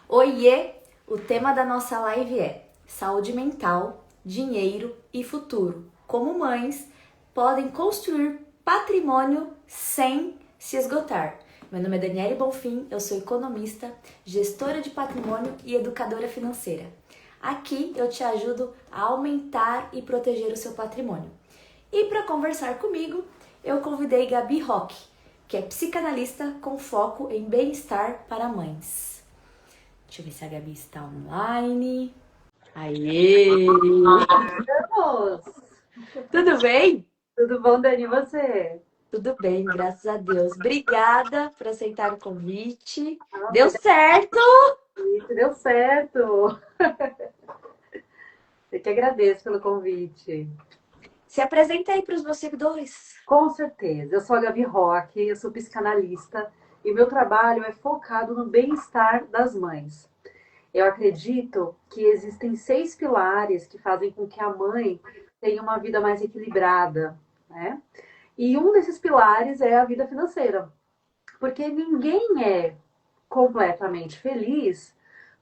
Oiê! O tema da nossa live é saúde mental, dinheiro e futuro. Como mães podem construir patrimônio sem se esgotar. Meu nome é Daniele Bonfim, eu sou economista, gestora de patrimônio e educadora financeira. Aqui eu te ajudo a aumentar e proteger o seu patrimônio. E para conversar comigo, eu convidei Gabi Roque, que é psicanalista com foco em bem-estar para mães. Deixa eu ver se a Gabi está online. Aê! Vamos! Tudo bem? Tudo bom, Dani? E você? Tudo bem, graças a Deus. Obrigada por aceitar o convite. Nossa, Deu certo! isso deu certo! Eu que agradeço pelo convite. Se apresenta aí para os meus seguidores. Com certeza. Eu sou a Gabi Roque, eu sou psicanalista e meu trabalho é focado no bem-estar das mães. Eu acredito que existem 6 pilares que fazem com que a mãe tenha uma vida mais equilibrada, né? E um desses pilares é a vida financeira, porque ninguém é completamente feliz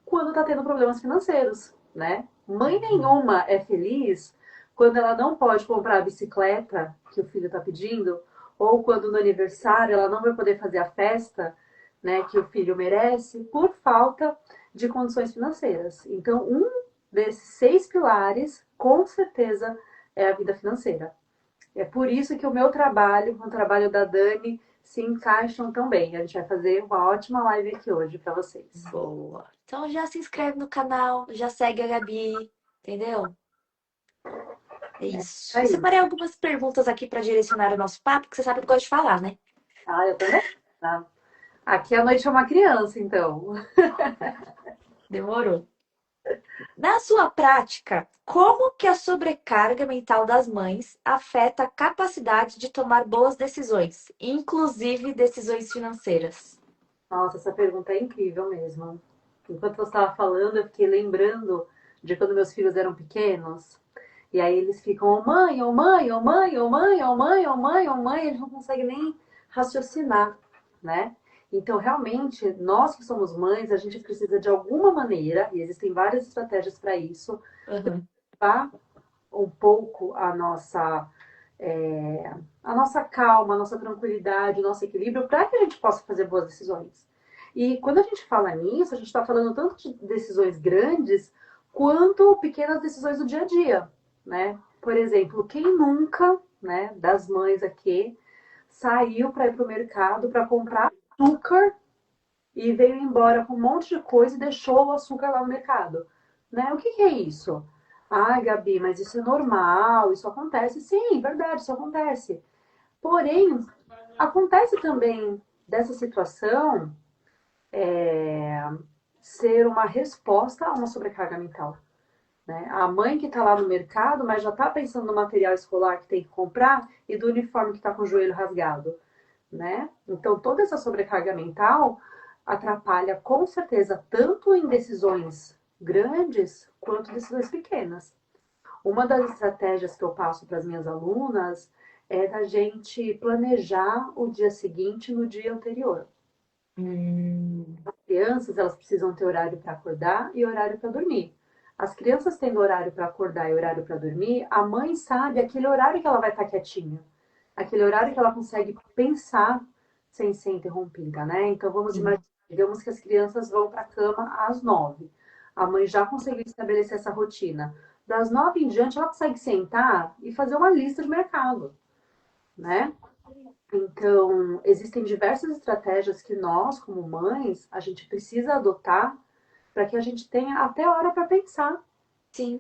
quando está tendo problemas financeiros, né? Mãe nenhuma é feliz quando ela não pode comprar a bicicleta que o filho está pedindo, ou quando no aniversário ela não vai poder fazer a festa, né, que o filho merece, por falta de condições financeiras. Então, um desses 6 pilares, com certeza, é a vida financeira. É por isso que o meu trabalho, o trabalho da Dani, se encaixam tão bem. A gente vai fazer uma ótima live aqui hoje para vocês. Boa. Então já se inscreve no canal, já segue a Gabi, entendeu? É isso. Eu Aí. separei algumas perguntas aqui para direcionar o nosso papo, que você sabe que eu gosto de falar, né? Ah, eu também. Tá. Aqui a noite é uma criança, então. Demorou. Na sua prática, como que a sobrecarga mental das mães afeta a capacidade de tomar boas decisões, inclusive decisões financeiras? Nossa, essa pergunta é incrível mesmo. Enquanto você estava falando, eu fiquei lembrando de quando meus filhos eram pequenos. E aí eles ficam, ô mãe, ô mãe, ô mãe, ô mãe, ô mãe, ô mãe, ô mãe, eles não conseguem nem raciocinar, né? Então, realmente, nós que somos mães, a gente precisa de alguma maneira, e existem várias estratégias para isso, Uhum. tá? Um pouco a nossa calma, a nossa tranquilidade, o nosso equilíbrio, para que a gente possa fazer boas decisões. E quando a gente fala nisso, a gente está falando tanto de decisões grandes quanto pequenas decisões do dia a dia, né? Por exemplo, quem nunca, né, das mães aqui, saiu para ir para o mercado para comprar açúcar e veio embora com um monte de coisa e deixou o açúcar lá no mercado. Né? O que, que é isso? Ah, Gabi, mas isso é normal, isso acontece. Sim, verdade, isso acontece. Porém, acontece também dessa situação ser uma resposta a uma sobrecarga mental. Né? A mãe que está lá no mercado, mas já está pensando no material escolar que tem que comprar e do uniforme que está com o joelho rasgado. Né? Então, toda essa sobrecarga mental atrapalha com certeza tanto em decisões grandes quanto decisões pequenas. Uma das estratégias que eu passo para as minhas alunas é da gente planejar o dia seguinte no dia anterior. Hum, As crianças, elas precisam ter horário para acordar e horário para dormir. As crianças tendo horário para acordar e horário para dormir, a mãe sabe aquele horário que ela vai estar quietinha, aquele horário que ela consegue pensar sem ser interrompida, né? Então vamos imaginar, sim. digamos que as crianças vão para a cama às 9. A mãe já conseguiu estabelecer essa rotina. Das 9 em diante, ela consegue sentar e fazer uma lista de mercado, né? Então, existem diversas estratégias que nós, como mães, a gente precisa adotar para que a gente tenha até hora para pensar, Sim.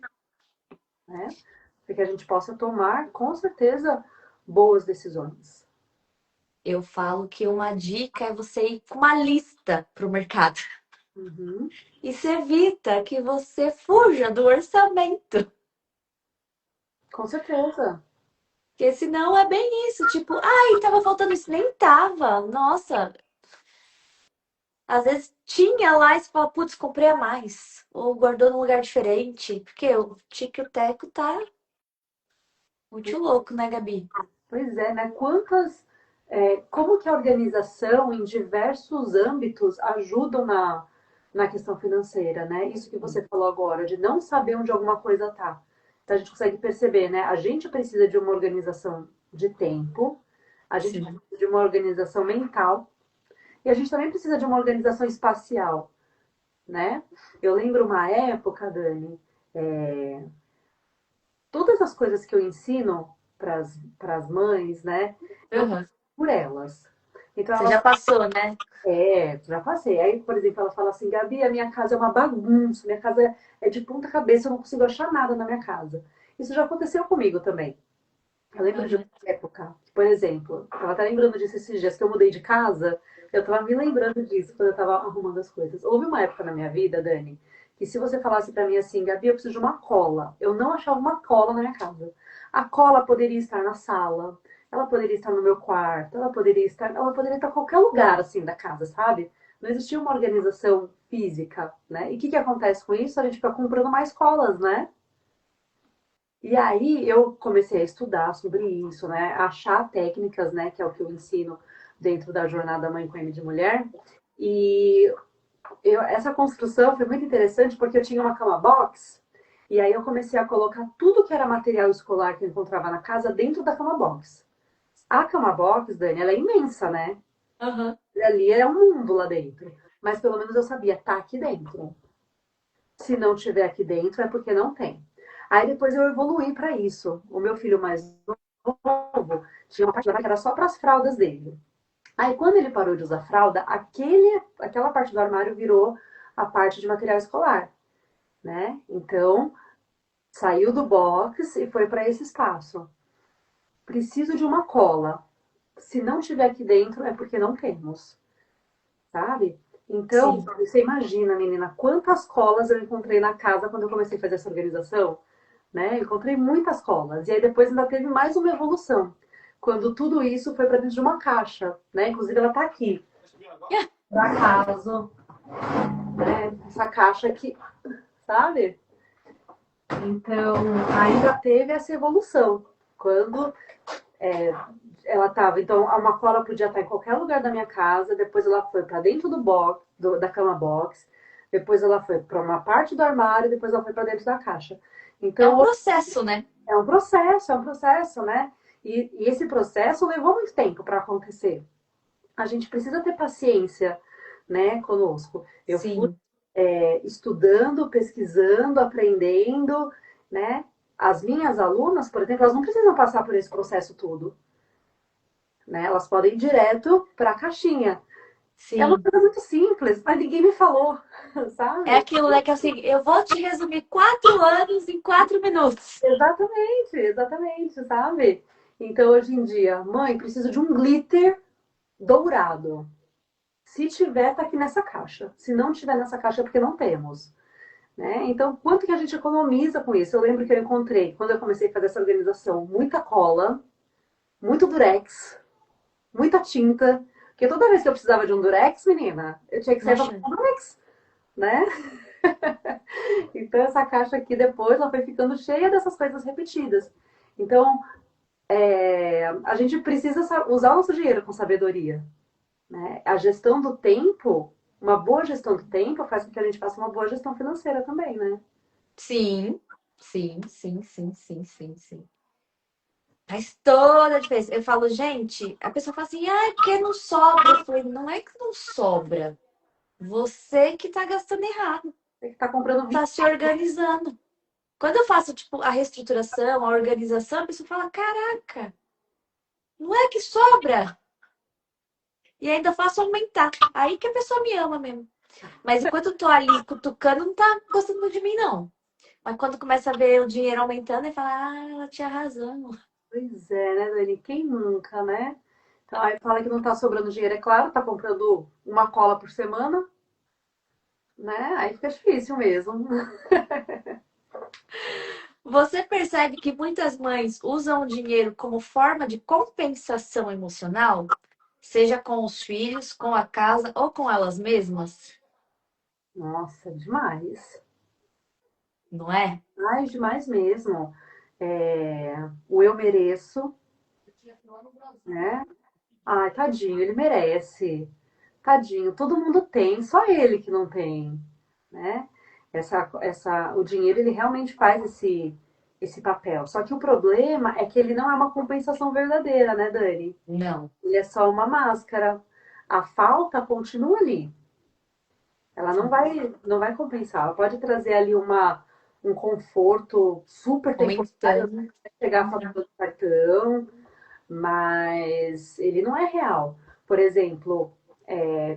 né? Para que a gente possa tomar, com certeza, boas decisões. Eu falo que uma dica é você ir com uma lista para o mercado. Uhum, Isso evita que você fuja do orçamento. com certeza. Porque senão é bem isso, tipo, ai, tava faltando isso, nem tava. Nossa, às vezes tinha lá e você fala, putz, comprei a mais. Ou guardou num lugar diferente. Porque o tique e o teco tá muito louco, né, Gabi? Pois é, né? Como que a organização em diversos âmbitos ajudam na questão financeira, né? Isso que você falou agora, de não saber onde alguma coisa tá. Então a gente consegue perceber, né? A gente precisa de uma organização de tempo, a gente Sim. precisa de uma organização mental e a gente também precisa de uma organização espacial, né? Eu lembro uma época, Dani, todas as coisas que eu ensino para as mães, né? Eu Uhum. passo por elas. Então Você elas já passou, né? já passei. Aí, por exemplo, ela fala assim, Gabi, a minha casa é uma bagunça, minha casa é de ponta cabeça, eu não consigo achar nada na minha casa. Isso já aconteceu comigo também. Eu lembro de uma Uhum. época, por exemplo, eu tava até lembrando disso esses dias que eu mudei de casa, eu tava me lembrando disso quando eu tava arrumando as coisas. Houve uma época na minha vida, Dani, que se você falasse pra mim assim, Gabi, eu preciso de uma cola, eu não achava uma cola na minha casa. A cola poderia estar na sala, ela poderia estar no meu quarto, ela poderia estar em qualquer lugar assim da casa, sabe? Não existia uma organização física, né? E o que que acontece com isso? A gente fica comprando mais colas, né? E aí eu comecei a estudar sobre isso, né? Achar técnicas, né? Que é o que eu ensino dentro da jornada Mãe com M de Mulher. E essa construção foi muito interessante porque eu tinha uma cama box e aí eu comecei a colocar tudo que era material escolar que eu encontrava na casa dentro da cama box. A cama box, Dani, ela é imensa, né? Uhum. E ali é um mundo lá dentro. Mas pelo menos eu sabia, tá aqui dentro. Se não tiver aqui dentro é porque não tem. Aí depois eu evoluí para isso. O meu filho mais novo tinha uma parte da que era só para as fraldas dele. Aí quando ele parou de usar fralda, aquela parte do armário virou a parte de material escolar, né? Então saiu do box e foi para esse espaço. Preciso de uma cola. Se não tiver aqui dentro é porque não temos, sabe? Então, Sim. você imagina, menina, quantas colas eu encontrei na casa quando eu comecei a fazer essa organização? Né? Eu encontrei muitas colas. E aí depois ainda teve mais uma evolução. Quando tudo isso foi para dentro de uma caixa, né? Inclusive ela está aqui, por acaso, né? Essa caixa aqui, sabe? Então, ainda teve essa evolução. Quando ela estava, então, uma cola podia estar em qualquer lugar da minha casa, depois ela foi para dentro do box, da cama box, depois ela foi para uma parte do armário, depois ela foi para dentro da caixa. É um Então, processo, né? é um processo, né? E esse processo levou muito tempo para acontecer. A gente precisa ter paciência, né, conosco. Eu fui Sim. estudando, pesquisando, aprendendo, né? As minhas alunas, por exemplo, elas não precisam passar por esse processo todo, né? Elas podem ir direto para a caixinha. É uma Sim. coisa muito simples, mas ninguém me falou, É sabe? aquilo, né, que assim, eu vou te resumir 4 anos em 4 minutos. Exatamente, exatamente, sabe? Então, hoje em dia, mãe, preciso de um glitter dourado. Se tiver, tá aqui nessa caixa. Se não tiver nessa caixa, é porque não temos. Né? Então, quanto que a gente economiza com isso? Eu lembro que eu encontrei, quando eu comecei a fazer essa organização, muita cola, muito durex, muita tinta. Porque toda vez que eu precisava de um durex, menina, eu tinha que Não sair para achando. um durex, né? Então, essa caixa aqui depois, ela foi ficando cheia dessas coisas repetidas. Então, a gente precisa usar o nosso dinheiro com sabedoria. Né? A gestão do tempo, uma boa gestão do tempo faz com que a gente faça uma boa gestão financeira também, né? Sim, sim, sim, sim, sim, sim, sim. Faz toda a diferença. Eu falo, gente, a pessoa fala assim, ah, é porque não sobra. Eu falei, não é que não sobra. Você que tá gastando errado, Tem que estar comprando tá 20. se organizando. Quando eu faço, tipo, a reestruturação, a organização, a pessoa fala, caraca, não é que sobra. E ainda faço aumentar. Aí que a pessoa me ama mesmo. Mas enquanto eu tô ali cutucando, não tá gostando de mim, não. Mas quando começa a ver o dinheiro aumentando, e fala, ah, ela tinha razão. Pois é, né, Dani? Quem nunca, né? Então, aí fala que não tá sobrando dinheiro, é claro, tá comprando uma cola por semana, né? Aí fica difícil mesmo. Você percebe que muitas mães usam o dinheiro como forma de compensação emocional, seja com os filhos, com a casa ou com elas mesmas? Nossa, demais. Não é? Ai, demais mesmo. O eu mereço, né? Ai, tadinho, ele merece. Tadinho, todo mundo tem, só ele que não tem, né? O dinheiro ele realmente faz esse papel. Só que o problema é que ele não é uma compensação verdadeira, né, Dani? Não. Ele é só uma máscara. A falta continua ali. Ela Sim. não vai compensar. Ela pode trazer ali um conforto super temporário, né? Momentâneo. Vai chegar a fatura do cartão, mas ele não é real. Por exemplo,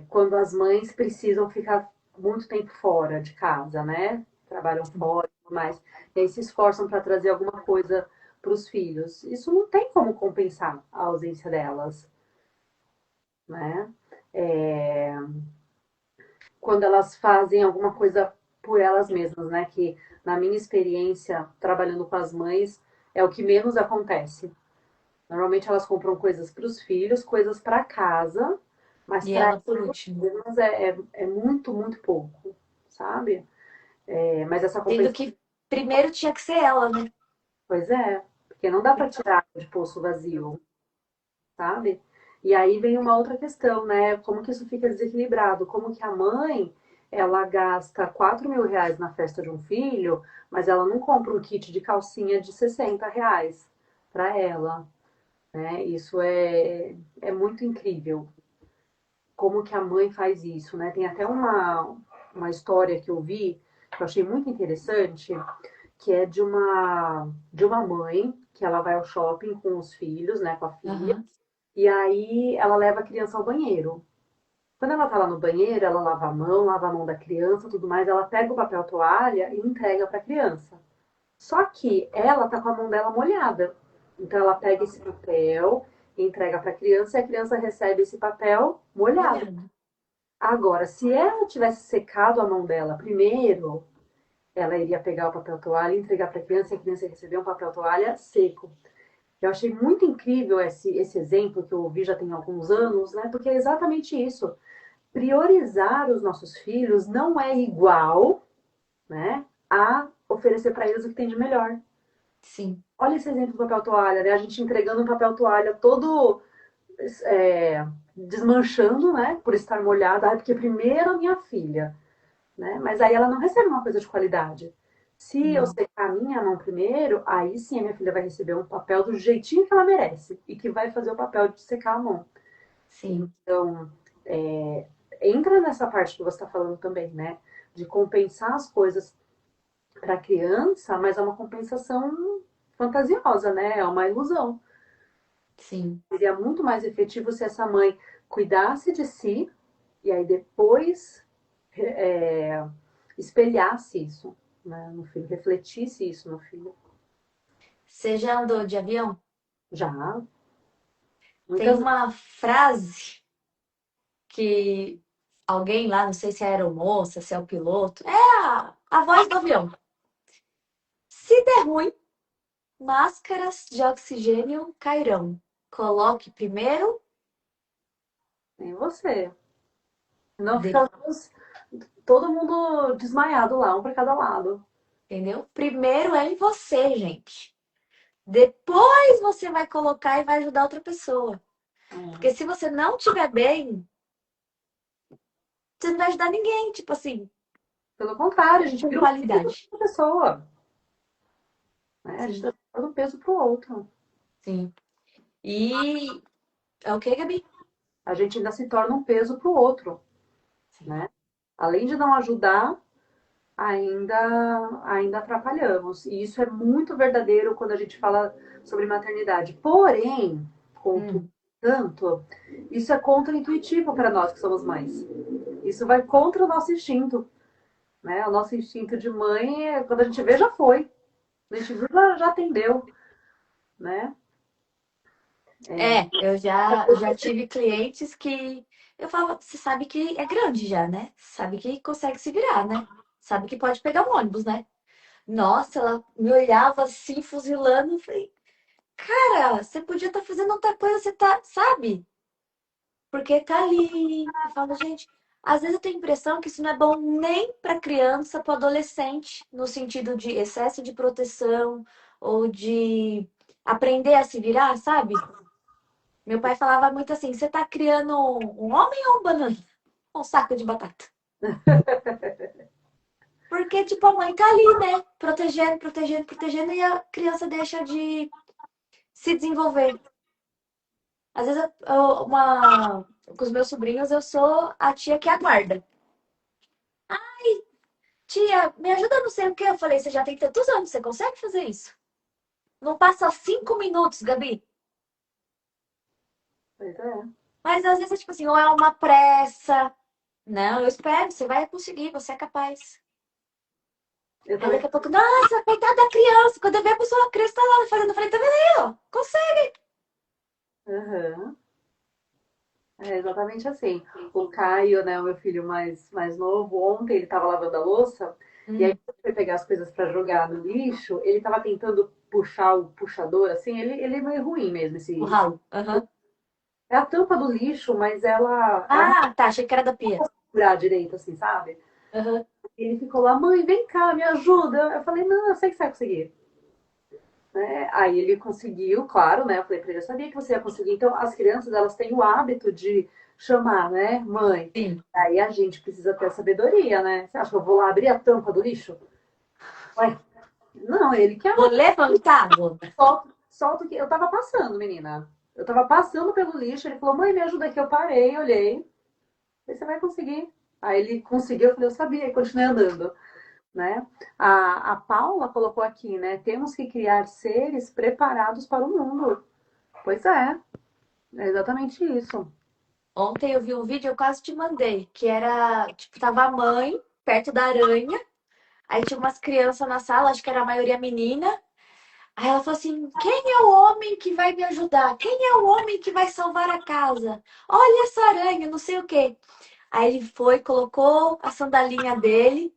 quando as mães precisam ficar muito tempo fora de casa, né? Trabalham fora e tudo mais, e aí se esforçam para trazer alguma coisa para os filhos. Isso não tem como compensar a ausência delas, né? É, quando elas fazem alguma coisa por elas mesmas, né? Que na minha experiência trabalhando com as mães é o que menos acontece. Normalmente elas compram coisas para os filhos, coisas para casa, mas E para ela por último. elas é muito, muito pouco, sabe? Mas essa Sendo compensação, que primeiro tinha que ser ela, né? pois é, porque não dá para tirar de poço vazio, sabe? E aí vem uma outra questão, né? Como que isso fica desequilibrado? Como que a mãe, ela gasta R$ 4.000 na festa de um filho, mas ela não compra um kit de calcinha de R$ 60 para ela, né? Isso é muito incrível. Como que a mãe faz isso, né? Tem até uma história que eu vi, que eu achei muito interessante, que é de uma mãe que ela vai ao shopping com os filhos, né, com a filha, Aham. e aí ela leva a criança ao banheiro. Quando ela tá lá no banheiro, ela lava a mão da criança, tudo mais, ela pega o papel toalha e entrega para a criança. Só que ela tá com a mão dela molhada. Então ela pega esse papel, entrega para a criança e a criança recebe esse papel molhado. Molhando. Agora, se ela tivesse secado a mão dela primeiro, ela iria pegar o papel toalha e entregar para a criança e a criança ia receber um papel toalha seco. Eu achei muito incrível esse exemplo que eu ouvi já tem alguns anos, né? Porque é exatamente isso. Priorizar os nossos filhos não é igual, né, a oferecer para eles o que tem de melhor. Sim. Olha esse exemplo do papel toalha, né? A gente entregando um papel toalha todo desmanchando, né? Por estar molhado. Ah, porque primeiro a minha filha, né? Mas aí ela não recebe uma coisa de qualidade. Se eu Não. secar a minha mão primeiro, aí sim a minha filha vai receber um papel do jeitinho que ela merece e que vai fazer o papel de secar a mão. Sim. Então, entra nessa parte que você está falando também, né? De compensar as coisas para a criança, mas é uma compensação fantasiosa, né? É uma ilusão. Sim. Seria muito mais efetivo se essa mãe cuidasse de si e aí depois é, espelhasse isso, né, no filho, refletisse isso no filho. Você já andou de avião? Já, Tem muitas uma frase que alguém lá, não sei se é a aeromoça, se é o piloto, é a voz do avião. Se der ruim, máscaras de oxigênio cairão. Coloque primeiro, em você. Não de- fica todo mundo desmaiado lá, um para cada lado. entendeu? Primeiro é em você, gente. Depois você vai colocar e vai ajudar outra pessoa. Porque É. se você não estiver bem, você não vai ajudar ninguém, tipo assim, Pelo contrário, a gente com vira um peso qualidade. para pessoa. Né? A gente Sim, está dando peso para o outro. sim. E é o que, Gabi? A gente ainda se torna um peso para o outro. Sim. Né? Além de não ajudar, ainda atrapalhamos. E isso é muito verdadeiro quando a gente fala sobre maternidade. Porém, Hum, contudo, isso é contra-intuitivo para nós que somos mães. Isso vai contra o nosso instinto. Né? O nosso instinto de mãe, quando a gente vê, já foi. A gente viu, já atendeu. Né? eu já tive clientes que eu falava, você sabe que é grande já, né? Sabe que consegue se virar, né? Sabe que pode pegar um ônibus, né? Nossa, ela me olhava assim, fuzilando, eu falei, cara, você podia estar fazendo outra coisa, você tá, sabe? Porque tá ali. Eu falo, gente, às vezes eu tenho a impressão que isso não é bom nem para criança, para adolescente, no sentido de excesso de proteção ou de aprender a se virar, sabe? Meu pai falava muito assim: você tá criando um homem ou um banana? um saco de batata. Porque, tipo, a mãe tá ali, né? Protegendo, protegendo, protegendo, e a criança deixa de se desenvolver. Às vezes, com os meus sobrinhos, eu sou a tia que aguarda. Tia, me ajuda não sei o quê. Eu falei, você já tem tantos anos, você consegue fazer isso? Não passa 5 minutos, Gabi. Pois é. Mas às vezes é tipo assim, ou é uma pressa. Não, eu espero, você vai conseguir, você é capaz. Eu Aí também. daqui a pouco, nossa, coitada da criança. Quando eu ver a pessoa, a criança tá lá fazendo, eu falei, tá vendo aí, ó? Consegue. Aham. É exatamente assim. O Caio, né, o meu filho mais novo, ontem ele estava lavando a louça, e aí Hum, quando foi pegar as coisas para jogar no lixo, ele estava tentando puxar o puxador, assim, ele é meio ruim mesmo, o esse. ralo. Aham. É a tampa do lixo, mas ela não Ah, tá, achei que era da pia. consegue segurar direito, assim, sabe? Aham. Ele ficou lá, mãe, vem cá, me ajuda. Eu falei, não, eu sei que você vai conseguir. Né? Aí ele conseguiu, claro, né? Eu falei pra ele, eu sabia que você ia conseguir. Então, as crianças, elas têm o hábito de chamar, né? Mãe. Sim. Aí a gente precisa ter sabedoria, né? Você acha que eu vou lá abrir a tampa do lixo? Ué, não, ele quer Vou levantar, vou. solta o que. Eu tava passando, menina. Eu tava passando pelo lixo, ele falou, mãe, me ajuda aqui. Eu parei, olhei. Aí você vai conseguir. Aí ele conseguiu, eu falei, eu sabia, e continuei andando. Né? A Paula colocou aqui, né? Temos que criar seres preparados para o mundo. Pois é exatamente isso. Ontem eu vi um vídeo, eu quase te mandei, que era, tipo, tava a mãe perto da aranha, aí tinha umas crianças na sala, acho que era a maioria menina. Aí ela falou assim: quem é o homem que vai me ajudar? Quem é o homem que vai salvar a casa? Olha essa aranha, não sei o quê. Aí ele foi, colocou a sandalinha dele,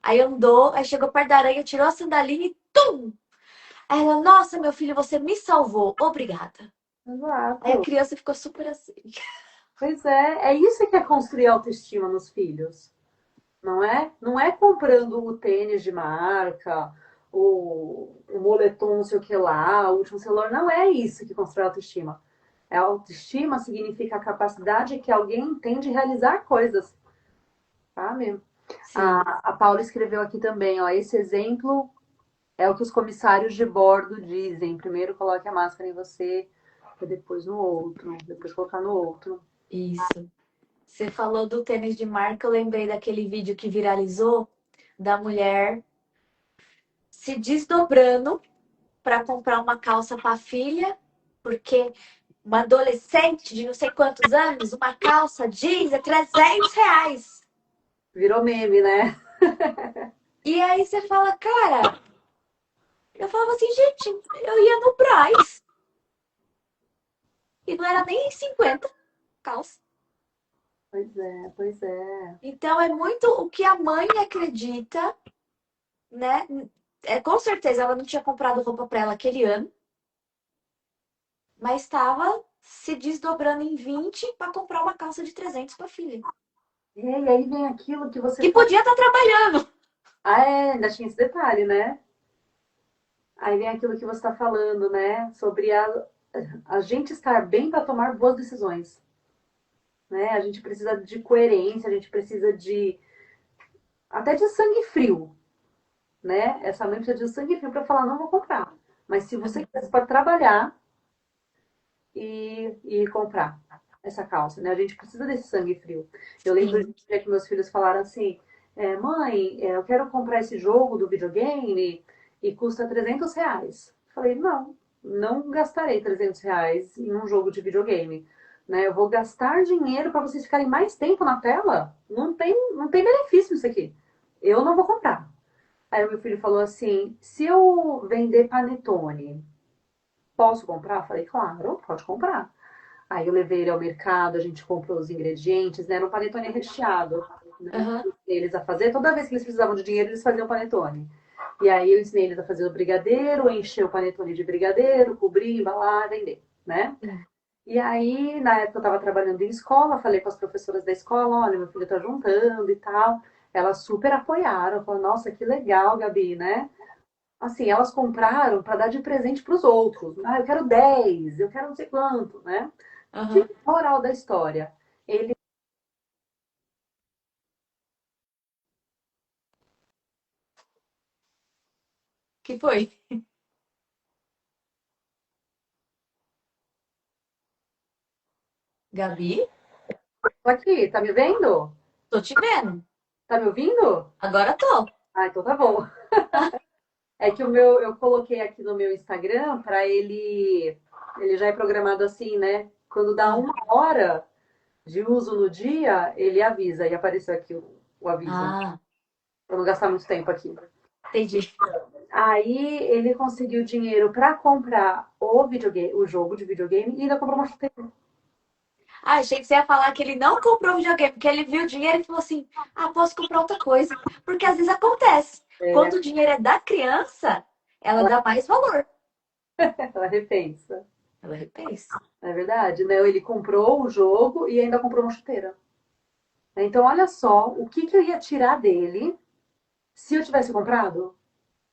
aí andou, aí chegou perto da aranha, tirou a sandalinha e tum! Aí ela, nossa, meu filho, você me salvou, obrigada. Aí a Exato. criança ficou super assim. Pois é isso que é construir autoestima nos filhos, não é? Não é comprando o tênis de marca, o moletom, não sei o que lá, o último celular. Não é isso que constrói autoestima. A autoestima significa a capacidade que alguém tem de realizar coisas, sabe? Sim, A Paula escreveu aqui também, ó, esse exemplo é o que os comissários de bordo dizem. Primeiro coloque a máscara em você, depois no outro, depois colocar no outro. isso. Você falou do tênis de marca, eu lembrei daquele vídeo que viralizou da mulher se desdobrando para comprar uma calça para a filha, porque uma adolescente de não sei quantos anos, uma calça jeans é R$ 300. Virou meme, né? E aí você fala, cara, eu falava assim, gente, eu ia no Brás e não era nem 50 calça. Pois é, pois é. Então é muito o que a mãe acredita, né? É, com certeza ela não tinha comprado roupa para ela aquele ano, mas estava se desdobrando em 20 para comprar uma calça de 300 para filha. E aí vem aquilo que você Que fala. podia estar trabalhando. Ah, é, ainda tinha esse detalhe, né? Aí vem aquilo que você está falando, né? Sobre a gente estar bem para tomar boas decisões. Né? A gente precisa de coerência, a gente precisa de até de sangue frio, né? Essa mãe precisa de sangue frio para falar, não vou comprar. Mas se você quiser, você pode trabalhar e comprar essa calça, né? A gente precisa desse sangue frio. Eu lembro de Sim, um dia que meus filhos falaram assim, mãe, eu quero comprar esse jogo do videogame e custa R$ 300. Falei, não gastarei R$ 300 em um jogo de videogame. Né? Eu vou gastar dinheiro para vocês ficarem mais tempo na tela? Não tem benefício isso aqui. Eu não vou comprar. Aí o meu filho falou assim: se eu vender panetone, posso comprar? Falei, claro, pode comprar. Aí eu levei ele ao mercado, a gente comprou os ingredientes, né? Era um panetone recheado. Né? aham, Ensinei eles a fazer. Toda vez que eles precisavam de dinheiro, eles faziam panetone. E aí eu ensinei eles a fazer o brigadeiro, encher o panetone de brigadeiro, cobrir, embalar, vender, né? sim, E aí, na época eu estava trabalhando em escola, falei com as professoras da escola, olha, meu filho está juntando e tal. Elas super apoiaram, falaram, nossa, que legal, Gabi, né? Assim, elas compraram para dar de presente para os outros. Ah, eu quero 10, eu quero não sei quanto, né? Que aham. moral da história? Ele Que foi? Gabi? Tô aqui, tá me vendo? Tô te vendo. Tá me ouvindo? Agora tô. Ah, então tá bom. É que o meu, eu coloquei aqui no meu Instagram para ele já é programado assim, né? Quando dá Ah, 1 hora de uso no dia, ele avisa. E apareceu aqui o aviso, ah, para não gastar muito tempo aqui. entendi. Aí ele conseguiu dinheiro para comprar o videogame, o jogo de videogame e ainda comprou uma chuteira. Ah, achei que você ia falar que ele não comprou videogame, porque ele viu o dinheiro e falou assim: ah, posso comprar outra coisa. Porque às vezes acontece. Quando É, o dinheiro é da criança, ela ela, dá mais valor. ela repensa. Ela repensa. Não é verdade? Né? Ele comprou o jogo e ainda comprou uma chuteira. Então, olha só, o que eu ia tirar dele se eu tivesse comprado?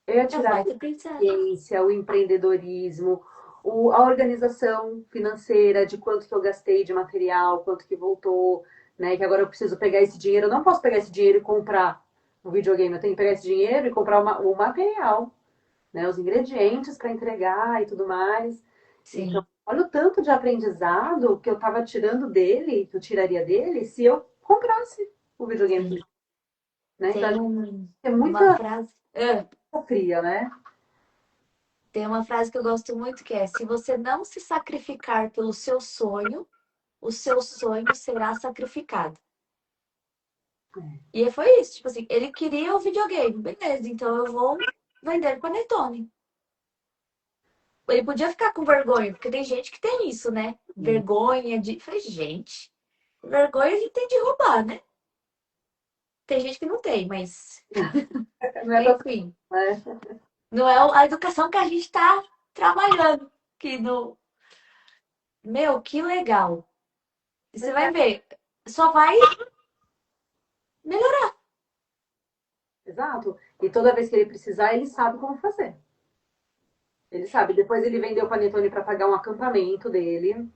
Eu ia Eu tirar vai a ter pensado. ciência, o empreendedorismo, a organização financeira de quanto que eu gastei de material, quanto que voltou, né? Que agora eu preciso pegar esse dinheiro. Eu não posso pegar esse dinheiro e comprar um videogame. Eu tenho que pegar esse dinheiro e comprar o material, né? Os ingredientes para entregar e tudo mais. Então, Sim. olha o tanto de aprendizado que eu estava tirando dele, que eu tiraria dele, se eu comprasse o videogame, Sim. né? Então, a Tem gente tem uma muita frase. fria, né? Tem uma frase que eu gosto muito que é: se você não se sacrificar pelo seu sonho, o seu sonho será sacrificado. E foi isso, tipo assim, ele queria o videogame, beleza, então eu vou vender panetone. Ele podia ficar com vergonha, porque tem gente que tem isso, né? Vergonha de. Falei, gente, vergonha a gente tem de roubar, né? Tem gente que não tem, mas Não é pra... enfim, né? não é a educação que a gente tá trabalhando. Que no... Meu, que legal. E você vai ver, só vai melhorar. Exato. E toda vez que ele precisar, ele sabe como fazer. Ele sabe. Depois ele vendeu o panetone para pagar um acampamento dele,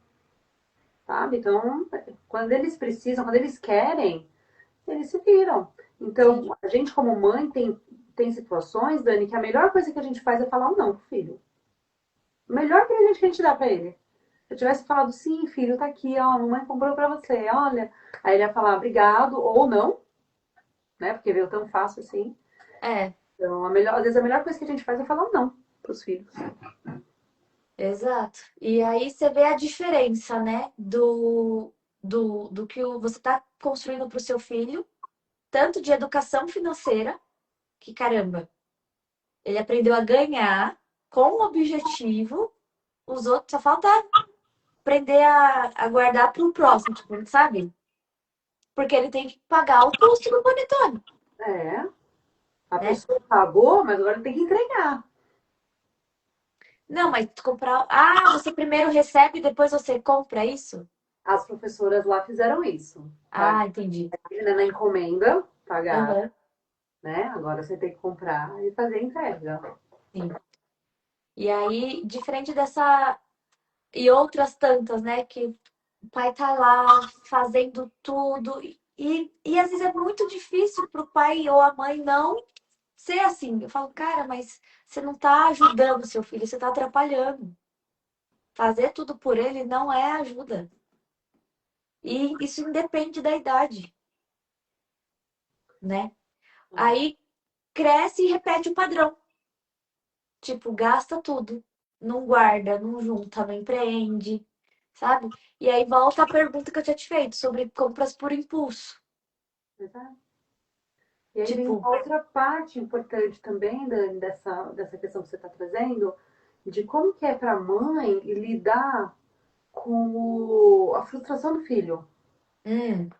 sabe? Então, quando eles precisam, quando eles querem, eles se viram. Sim, Então, a gente como mãe tem situações, Dani, que a melhor coisa que a gente faz é falar um não pro filho. O melhor presente que a gente dá para ele. Se eu tivesse falado, sim, filho, tá aqui, ó, a mamãe comprou para você, olha. Aí ele ia falar obrigado ou não, né? Porque veio tão fácil assim. é, Então, às vezes a melhor coisa que a gente faz é falar um não pros filhos. exato. E aí você vê a diferença, né? Do que você está construindo para o seu filho, tanto de educação financeira, que caramba, ele aprendeu a ganhar com o objetivo, os outros só falta aprender a guardar para o próximo, tipo, sabe? Porque ele tem que pagar o custo do panetone, É, a né? pessoa pagou, mas agora tem que entregar. Não, mas comprar. Ah, você primeiro recebe e depois você compra isso? As professoras lá fizeram isso. Ah, entendi. Pagaram na encomenda, pagaram, Aham, né? Agora você tem que comprar e fazer a entrega. sim. E aí, diferente dessa. E outras tantas, né? Que o pai tá lá fazendo tudo. E às vezes é muito difícil pro pai ou a mãe não ser assim. Eu falo, cara, mas você não tá ajudando seu filho, você tá atrapalhando. Fazer tudo por ele não é ajuda. E isso independe da idade, né? Aí cresce e repete o padrão. Tipo, gasta tudo. Não guarda, não junta, não empreende, sabe? E aí volta a pergunta que eu tinha te feito sobre compras por impulso. Exato. E aí vem Tipo, uma outra parte importante também, Dani, dessa questão que você está trazendo, de como que é para a mãe lidar com a frustração do filho, hum,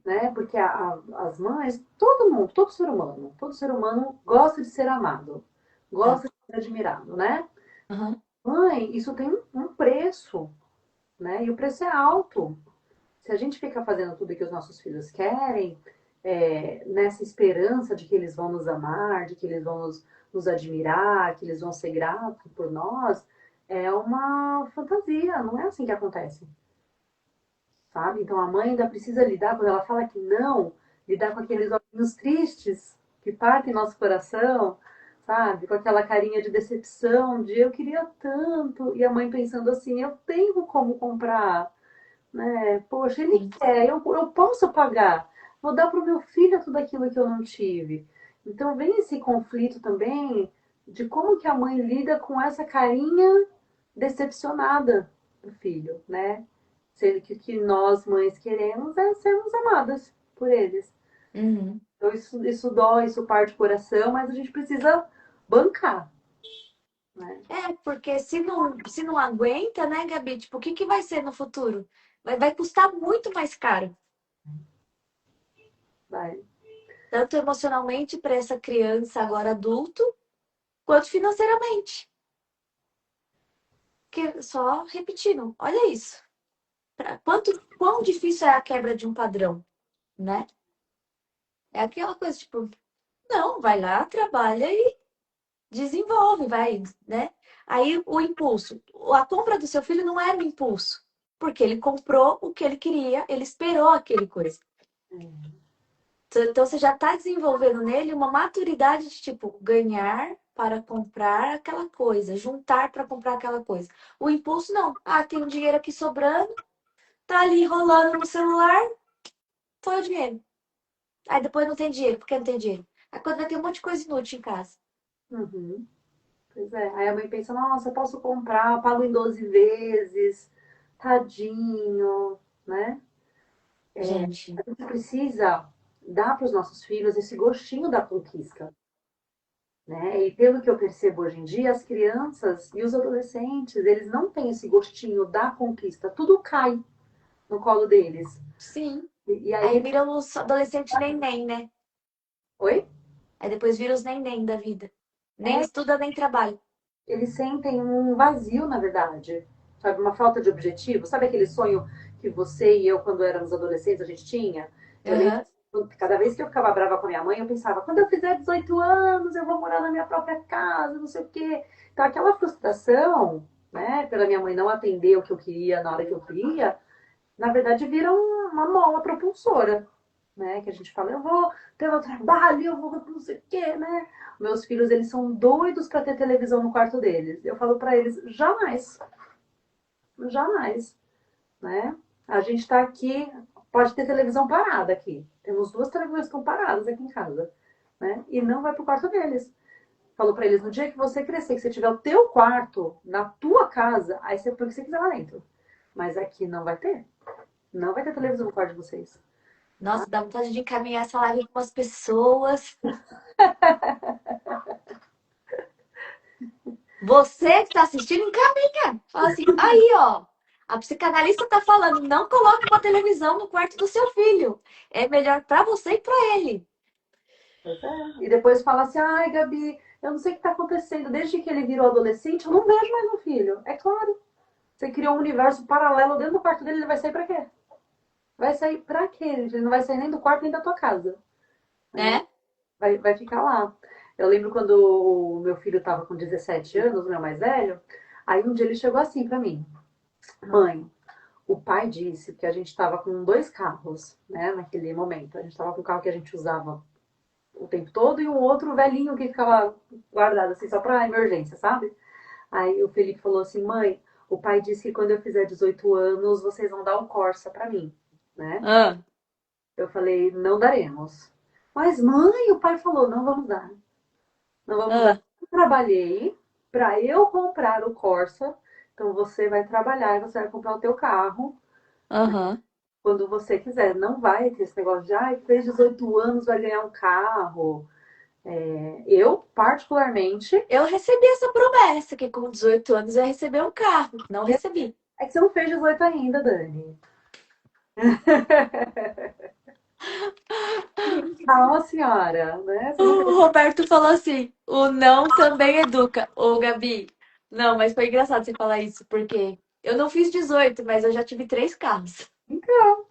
né? Porque as mães, todo mundo, todo ser humano gosta de ser amado, tá. gosta de ser admirado, né? Aham. Mãe, isso tem um preço, né? E o preço é alto. Se a gente fica fazendo tudo que os nossos filhos querem, nessa esperança de que eles vão nos amar, de que eles vão nos admirar, que eles vão ser gratos por nós, é uma fantasia, não é assim que acontece, sabe? Então a mãe ainda precisa lidar, quando ela fala que não, lidar com aqueles olhinhos tristes que partem nosso coração, sabe? Com aquela carinha de decepção, de eu queria tanto, e a mãe pensando assim, eu tenho como comprar, né? Poxa, ele Sim. quer, eu posso pagar, vou dar para o meu filho tudo aquilo que eu não tive. Então vem esse conflito também de como que a mãe lida com essa carinha decepcionada do filho, né? Sendo que o que nós mães queremos é sermos amadas por eles. Uhum. Então isso dói, isso parte o coração, mas a gente precisa bancar, né? É, porque se não aguenta, né, Gabi? Tipo, o que que vai ser no futuro? Vai custar muito mais caro, Vai. tanto emocionalmente para essa criança agora adulto, quanto financeiramente. Que só repetindo, olha isso. Quão difícil é a quebra de um padrão, né? É aquela coisa, tipo, não, vai lá, trabalha e desenvolve, vai, né? Aí o impulso. A compra do seu filho não era um impulso, porque ele comprou o que ele queria, ele esperou aquele coisa. Então você já está desenvolvendo nele uma maturidade de tipo ganhar para comprar aquela coisa, juntar para comprar aquela coisa. O impulso não. Ah, tem um dinheiro aqui sobrando, tá ali rolando no celular, foi o dinheiro. Aí depois não tem dinheiro, porque não tem dinheiro. Aí quando vai ter um monte de coisa inútil em casa. Uhum. Pois é. Aí a mãe pensa, nossa, eu posso comprar, pago em 12 vezes, tadinho, né? Gente, A gente precisa dar para os nossos filhos esse gostinho da conquista, né? E pelo que eu percebo hoje em dia, as crianças e os adolescentes, eles não têm esse gostinho da conquista. Tudo cai no colo deles. sim. E aí, Aí vira os adolescentes neném, né? oi? Aí depois vira os neném da vida. Nem É, estuda, nem trabalha. eles sentem um vazio, na verdade. Sabe, uma falta de objetivo. Sabe aquele sonho que você e eu, quando éramos adolescentes, a gente tinha? Eu lembro Aham. que cada vez que eu ficava brava com a minha mãe, eu pensava, quando eu fizer 18 anos, eu vou morar na minha própria casa, não sei o quê. Então, aquela frustração, né, pela minha mãe não atender o que eu queria na hora que eu queria, na verdade, vira uma mola propulsora, né? Que a gente fala, eu vou ter meu trabalho, eu vou não sei o quê, né? Meus filhos, eles são doidos para ter televisão no quarto deles. Eu falo para eles, jamais, jamais, né? A gente está aqui, pode ter televisão parada aqui. Temos duas televisões que estão paradas aqui em casa, né? E não vai pro quarto deles. Falou para eles, no dia que você crescer, que você tiver o teu quarto na tua casa, aí você põe o que você quiser lá dentro. Mas aqui não vai ter. Não vai ter televisão no quarto de vocês. Nossa, dá vontade de encaminhar essa live com as pessoas. Você que tá assistindo, encaminha. Fala assim, aí, ó. A psicanalista tá falando, não coloque uma televisão no quarto do seu filho. É melhor pra você e pra ele. Pois é. E depois fala assim, ai, Gabi, eu não sei o que está acontecendo. Desde que ele virou adolescente, eu não vejo mais meu filho. É claro. Você criou um universo paralelo dentro do quarto dele, ele vai sair pra quê? Vai sair pra quê? Ele não vai sair nem do quarto nem da tua casa. Né? Né? Vai ficar lá. Eu lembro quando o meu filho estava com 17 anos, o meu mais velho, aí um dia ele chegou assim pra mim. Mãe, o pai disse que a gente estava com dois carros, né, naquele momento. A gente estava com o carro que a gente usava o tempo todo e um outro velhinho que ficava guardado assim só para emergência, sabe? Aí o Felipe falou assim: mãe, o pai disse que quando eu fizer 18 anos vocês vão dar um Corsa para mim, né? Ah, Eu falei: não daremos. Mas mãe, o pai falou: não vamos dar, não vamos dar. ah, Eu trabalhei para eu comprar o Corsa, então você vai trabalhar e você vai comprar o teu carro aham. quando você quiser. Não vai ter esse negócio de, ah, fez 18 anos, vai ganhar um carro. Eu, particularmente, Eu recebi essa promessa, que com 18 anos eu ia receber um carro. Não recebi. é que você não fez 18 ainda, Dani. Calma, senhora, né? Você não O Roberto falou assim: o não também educa. Ô, Gabi. Não, mas foi engraçado você falar isso, porque eu não fiz 18, mas eu já tive 3 carros. então.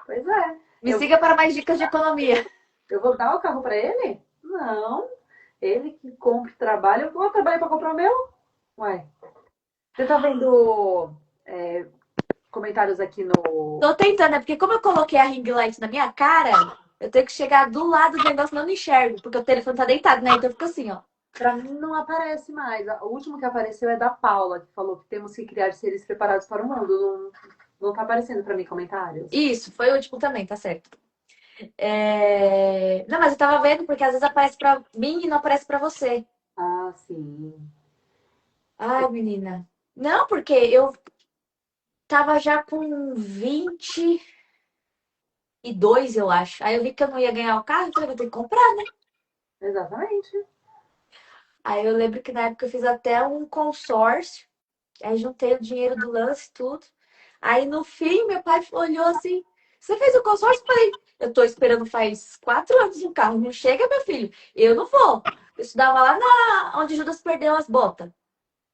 Pois é. Me siga para mais dicas de economia. Eu vou dar o carro para ele? Não. Ele que compra e trabalha. Eu vou trabalhar para comprar o meu? Ué. Você tá vendo comentários aqui no. Tô tentando, é porque como eu coloquei a ring light na minha cara, Eu tenho que chegar do lado do negócio, senão eu não enxergo, porque o telefone tá deitado, né? Então eu fico assim, ó. Pra mim não aparece mais. O último que apareceu é da Paula, que falou que temos que criar seres preparados para o mundo. Não tá aparecendo pra mim comentários. Isso, foi o último também, tá certo. Não, mas eu tava vendo, porque às vezes aparece pra mim e não aparece pra você. Ah, sim. Ai, menina. Não, porque eu tava já com 22, eu acho. Aí eu vi que eu não ia ganhar o carro, então eu vou ter que comprar, né? Exatamente. Aí eu lembro que na época eu fiz até um consórcio. Aí juntei o dinheiro do lance, tudo. Aí no fim, meu pai olhou assim: Você fez o consórcio? Eu falei: Eu tô esperando faz 4 anos um carro. Não chega, meu filho. Eu não vou. Eu estudava lá onde Judas perdeu as botas.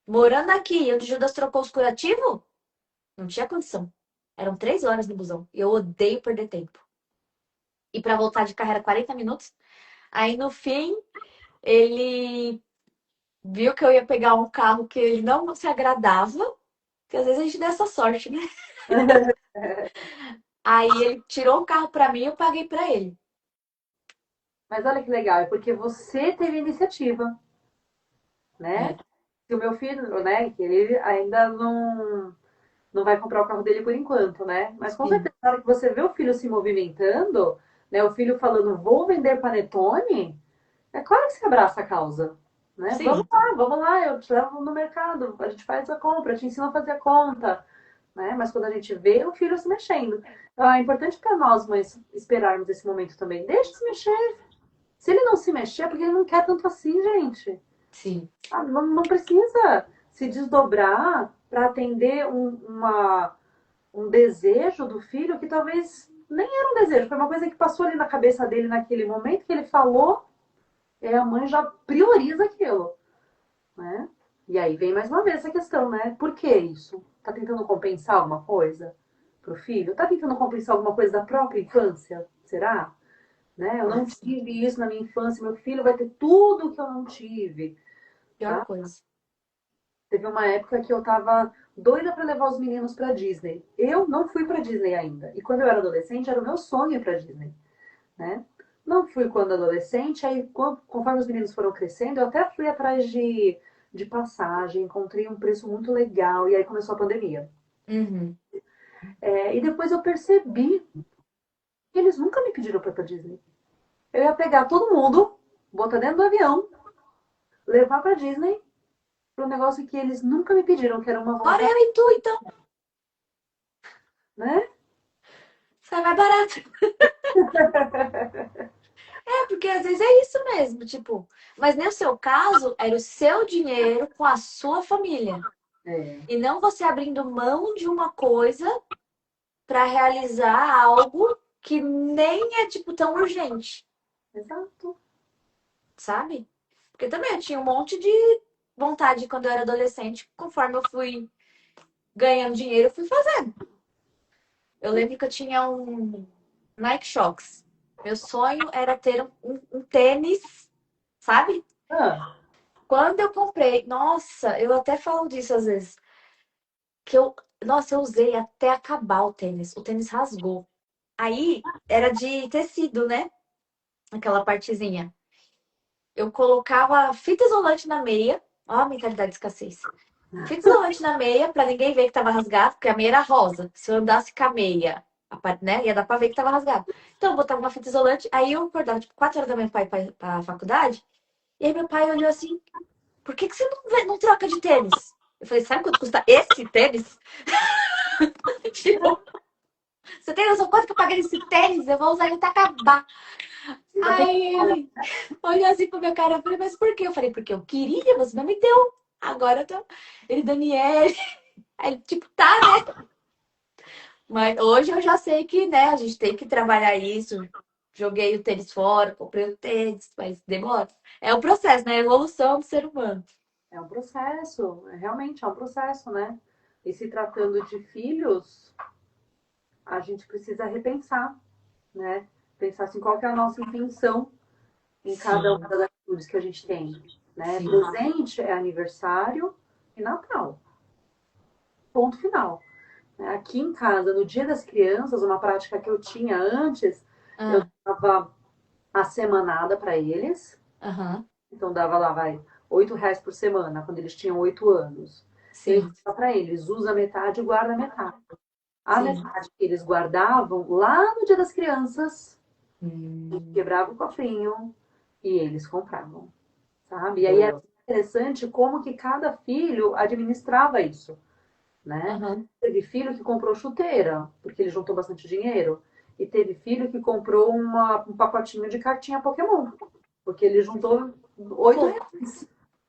Morando aqui, onde Judas trocou os curativos, não tinha condição. Eram 3 horas no busão. E eu odeio perder tempo. E pra voltar de carro era 40 minutos. Aí no fim, ele viu que eu ia pegar um carro que ele não se agradava. Porque às vezes a gente dá essa sorte, né? Aí ele tirou o carro pra mim e eu paguei pra ele. Mas olha que legal, é porque você teve iniciativa, né? É, Se o meu filho, né, que ele ainda não vai comprar o carro dele por enquanto, né? Mas com sim, certeza, na hora que você vê o filho se movimentando, né, o filho falando, vou vender panetone, é claro que você abraça a causa, né? sim, Vamos lá, eu te levo no mercado, a gente faz a compra, eu te ensino a fazer a conta, né? Mas quando a gente vê o filho se mexendo. Então, é importante para nós, mães, esperarmos esse momento também. Deixa se mexer. Se ele não se mexer, é porque ele não quer tanto assim, gente. sim, Ah, não precisa se desdobrar para atender um desejo do filho que talvez nem era um desejo, foi uma coisa que passou ali na cabeça dele naquele momento que ele falou, a mãe já prioriza aquilo, né? E aí vem mais uma vez essa questão, né? Por que isso? Tá tentando compensar alguma coisa pro filho? Tá tentando compensar alguma coisa da própria infância? Será? Né? Eu não pode ser. tive isso na minha infância, meu filho vai ter tudo que eu não tive, Pior tá? coisa. Teve uma época que eu tava doida para levar os meninos para Disney. Eu não fui para Disney ainda. E quando eu era adolescente, era o meu sonho ir para Disney, né? Não fui quando adolescente, aí conforme os meninos foram crescendo, eu até fui atrás de passagem, encontrei um preço muito legal, e aí começou a pandemia. Uhum. E depois eu percebi que eles nunca me pediram para ir pra Disney. Eu ia pegar todo mundo, botar dentro do avião, levar para Disney, para um negócio que eles nunca me pediram, que era uma Bora volta, eu e tu, então. né? Sai mais barato. É, porque às vezes é isso mesmo, tipo. Mas no seu caso, era o seu dinheiro com a sua família. É, E não você abrindo mão de uma coisa pra realizar algo que nem é, tipo, tão urgente, exato. sabe? Porque também eu tinha um monte de vontade quando eu era adolescente, conforme eu fui ganhando dinheiro, eu fui fazendo. Eu lembro que eu tinha um Nike Shox. Meu sonho era ter um tênis, sabe? Ah, Quando eu comprei, nossa, eu até falo disso às vezes, que nossa, eu usei até acabar o tênis rasgou. Aí era de tecido, né? Aquela partezinha. Eu colocava fita isolante na meia, ó a mentalidade de escassez. Fita isolante na meia, pra ninguém ver que tava rasgado, porque a meia era rosa. Se eu andasse com a meia, né, ia dar pra ver que tava rasgado. Então eu botava uma fita isolante, aí eu acordava, tipo, 4 horas da manhã pra faculdade, e aí meu pai olhou assim, por que que você não troca de tênis? Eu falei, sabe quanto custa esse tênis? Tipo, você tem noção quanto que eu paguei nesse tênis? Eu vou usar ele até acabar. Aí ele olhou assim pra minha cara, eu falei, mas por quê? Eu falei, porque eu queria, você não me deu. Agora eu tô... Ele, Daniele, aí, tipo, tá, né? Mas hoje eu já sei que, né, a gente tem que trabalhar isso. Joguei o tênis fora, comprei o tênis, mas demora. É o processo, né? A evolução do ser humano. é um processo, realmente é um processo, né? E se tratando de filhos, a gente precisa repensar, né? Pensar assim, qual que é a nossa intenção em cada uma Sim, das atitudes que a gente tem, né? sim, Presente é aniversário e Natal. Ponto final. Aqui em casa, no Dia das Crianças, uma prática que eu tinha antes Eu Ah, dava a semanada para eles, aham, então dava lá, vai, R$ 8 por semana, quando eles tinham 8 anos. Eu sim, dava para eles, usa metade e guarda metade. A sim. metade que eles guardavam, lá no Dia das Crianças, Hum, quebrava o cofrinho e eles compravam, sabe? E aí era boa. interessante como que cada filho administrava isso, né? Aham. Teve filho que comprou chuteira, porque ele juntou bastante dinheiro, e teve filho que comprou um pacotinho de cartinha Pokémon, porque ele juntou oito Pouco, reais,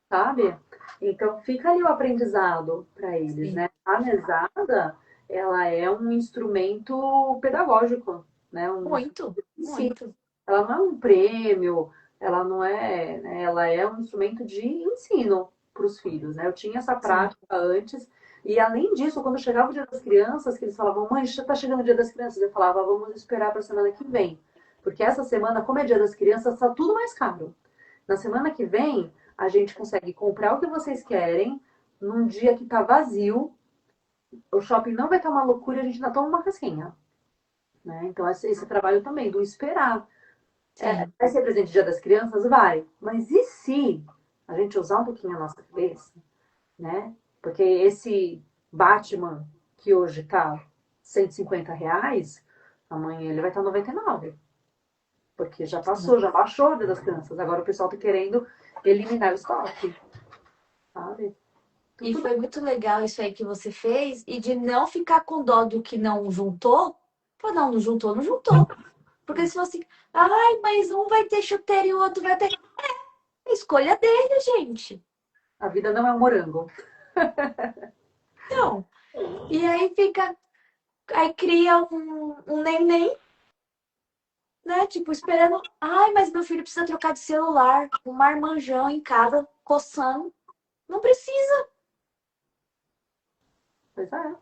sabe? Então fica ali o aprendizado para eles, sim. né? A mesada, ela é um instrumento pedagógico, né? Um Muito, ensino. muito. Ela não é um prêmio, ela não é, né? Ela é um instrumento de ensino para os filhos, né? Eu tinha essa Sim. prática antes. E além disso, quando chegava o Dia das Crianças, que eles falavam, mãe, já está chegando o Dia das Crianças, eu falava, vamos esperar para a semana que vem. Porque essa semana, como é Dia das Crianças, está tudo mais caro. Na semana que vem, a gente consegue comprar o que vocês querem, num dia que está vazio, o shopping não vai estar uma loucura, a gente ainda toma uma casquinha. Né? Então, esse trabalho também, do esperar. Sim. Vai ser presente Dia das Crianças? Vai. Mas e se a gente usar um pouquinho a nossa cabeça, né? Porque esse Batman, que hoje tá R$ 150, amanhã ele vai estar 99. Porque já passou, já baixou o Dia das Crianças. Agora o pessoal tá querendo eliminar o estoque, sabe? Então E tudo foi muito legal isso aí que você fez e de não ficar com dó do que não juntou. Pô, não, não juntou, não juntou. Porque se fosse, ai, mas um vai ter chuteiro e o outro vai ter. É escolha dele, gente. a vida não é um morango. Então, e aí fica, aí cria um neném, né? Tipo, esperando. Ai, mas meu filho precisa trocar de celular. Um marmanjão em casa, coçando. Não precisa. Pois é.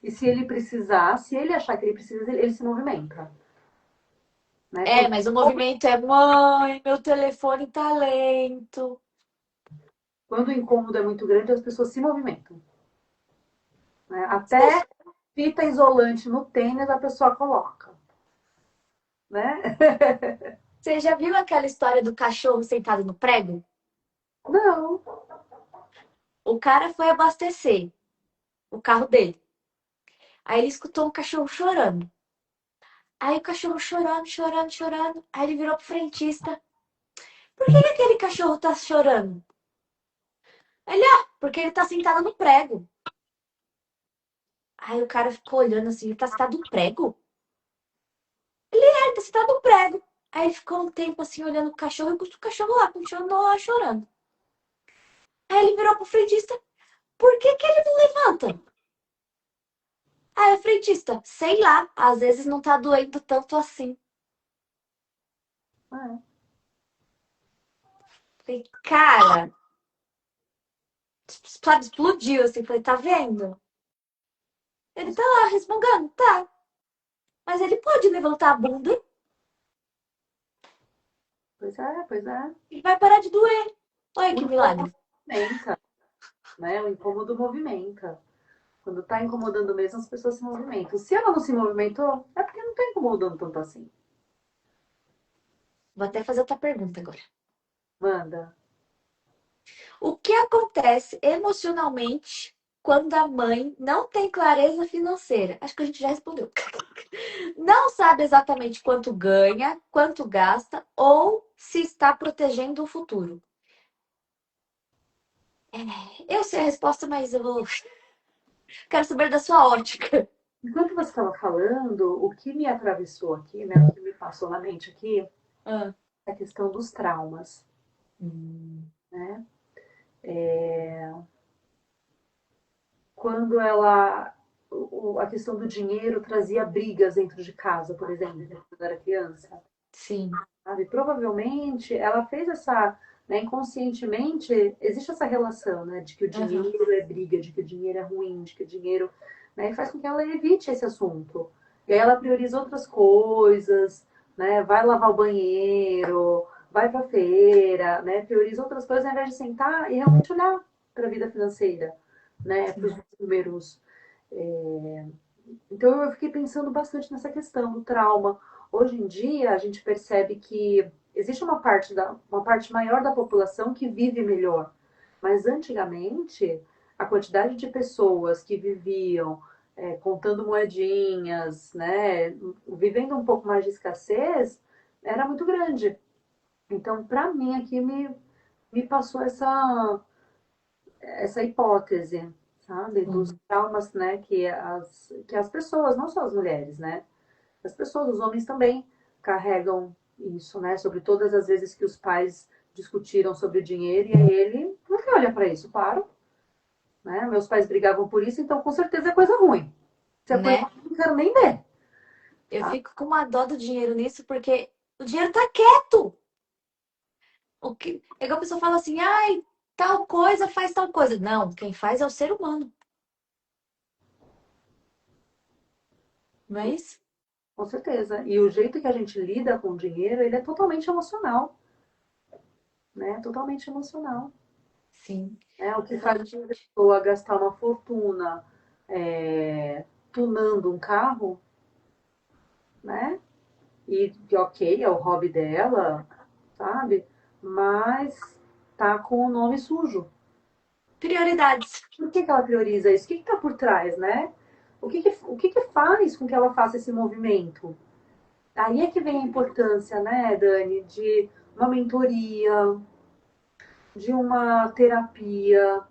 E se ele precisar, se ele achar que ele precisa, ele se movimenta. Né? É, mas o movimento é, mãe, meu telefone tá lento. Quando o incômodo é muito grande, as pessoas se movimentam. Né? Até fita isolante no tênis a pessoa coloca. Né? Você já viu aquela história do cachorro sentado no prego? Não. O cara foi abastecer o carro dele. Aí ele escutou um cachorro chorando. Aí o cachorro chorando, chorando, chorando. Aí ele virou pro frentista. Por que aquele cachorro tá chorando? Ele, porque ele tá sentado no prego. Aí o cara ficou olhando assim, ele tá sentado no prego? Ele tá sentado no prego. Aí ele ficou um tempo assim, olhando o cachorro, e o cachorro lá, continuou lá chorando. Aí ele virou pro frentista, por que que ele não levanta? Aí o frentista, sei lá, às vezes não tá doendo tanto assim. É. Falei, cara, sabe, explodiu assim. Falei, tá vendo? Ele tá lá resmungando, tá. Mas ele pode levantar a bunda Pois é, pois é. e vai parar de doer. Olha O que incômodo milagre. movimenta, né? O incômodo movimenta. Quando tá incomodando mesmo, as pessoas se movimentam. Se ela não se movimentou, é porque não tá incomodando tanto assim. Vou até fazer outra pergunta agora. Manda. O que acontece emocionalmente quando a mãe não tem clareza financeira? Acho que a gente já respondeu. Não sabe exatamente quanto ganha, quanto gasta ou se está protegendo o futuro. Eu sei a resposta, mas eu vou... quero saber da sua ótica. Enquanto você estava falando, o que me atravessou aqui, né? O que me passou na mente aqui, Ah. é a questão dos traumas, Hum, né? Quando ela a questão do dinheiro trazia brigas dentro de casa, por exemplo, quando era criança. sim. Sabe? Provavelmente ela fez essa, né, inconscientemente, existe essa relação, né, de que o Aham. dinheiro é briga, de que o dinheiro é ruim, de que o dinheiro, né, faz com que ela evite esse assunto. E aí ela prioriza outras coisas, né, vai lavar o banheiro, vai pra feira, né, prioriza outras coisas ao invés de sentar e realmente olhar para a vida financeira, né, para os Sim. números. É, então eu fiquei pensando bastante nessa questão do trauma. Hoje em dia, a gente percebe que existe uma parte maior da população que vive melhor. Mas antigamente, a quantidade de pessoas que viviam contando moedinhas, né, vivendo um pouco mais de escassez, era muito grande. Então, para mim, aqui me passou essa hipótese, sabe, dos Sim. traumas, né, que as pessoas, não só as mulheres, né, as pessoas, os homens também carregam isso, né, sobre todas as vezes que os pais discutiram sobre dinheiro e ele não quer olhar para isso, claro, né, meus pais brigavam por isso, então com certeza é coisa ruim. Se é coisa Né? ruim, não quero nem ver. Eu fico com uma dó do dinheiro nisso, porque o dinheiro tá quieto. O que... É igual a pessoa fala assim, ai, tal coisa faz tal coisa. Não, quem faz é o ser humano, não é isso? Com certeza. E o jeito que a gente lida com o dinheiro, ele é totalmente emocional, né? Totalmente emocional. Sim, Né? O que faz a exatamente. pessoa gastar uma fortuna tunando um carro, né? E ok, é o hobby dela, sabe? Mas tá com o nome sujo. Prioridades. Por que que ela prioriza isso? O que que tá por trás, né? O que que faz com que ela faça esse movimento? Aí é que vem a importância, né, Dani, de uma mentoria, de uma terapia,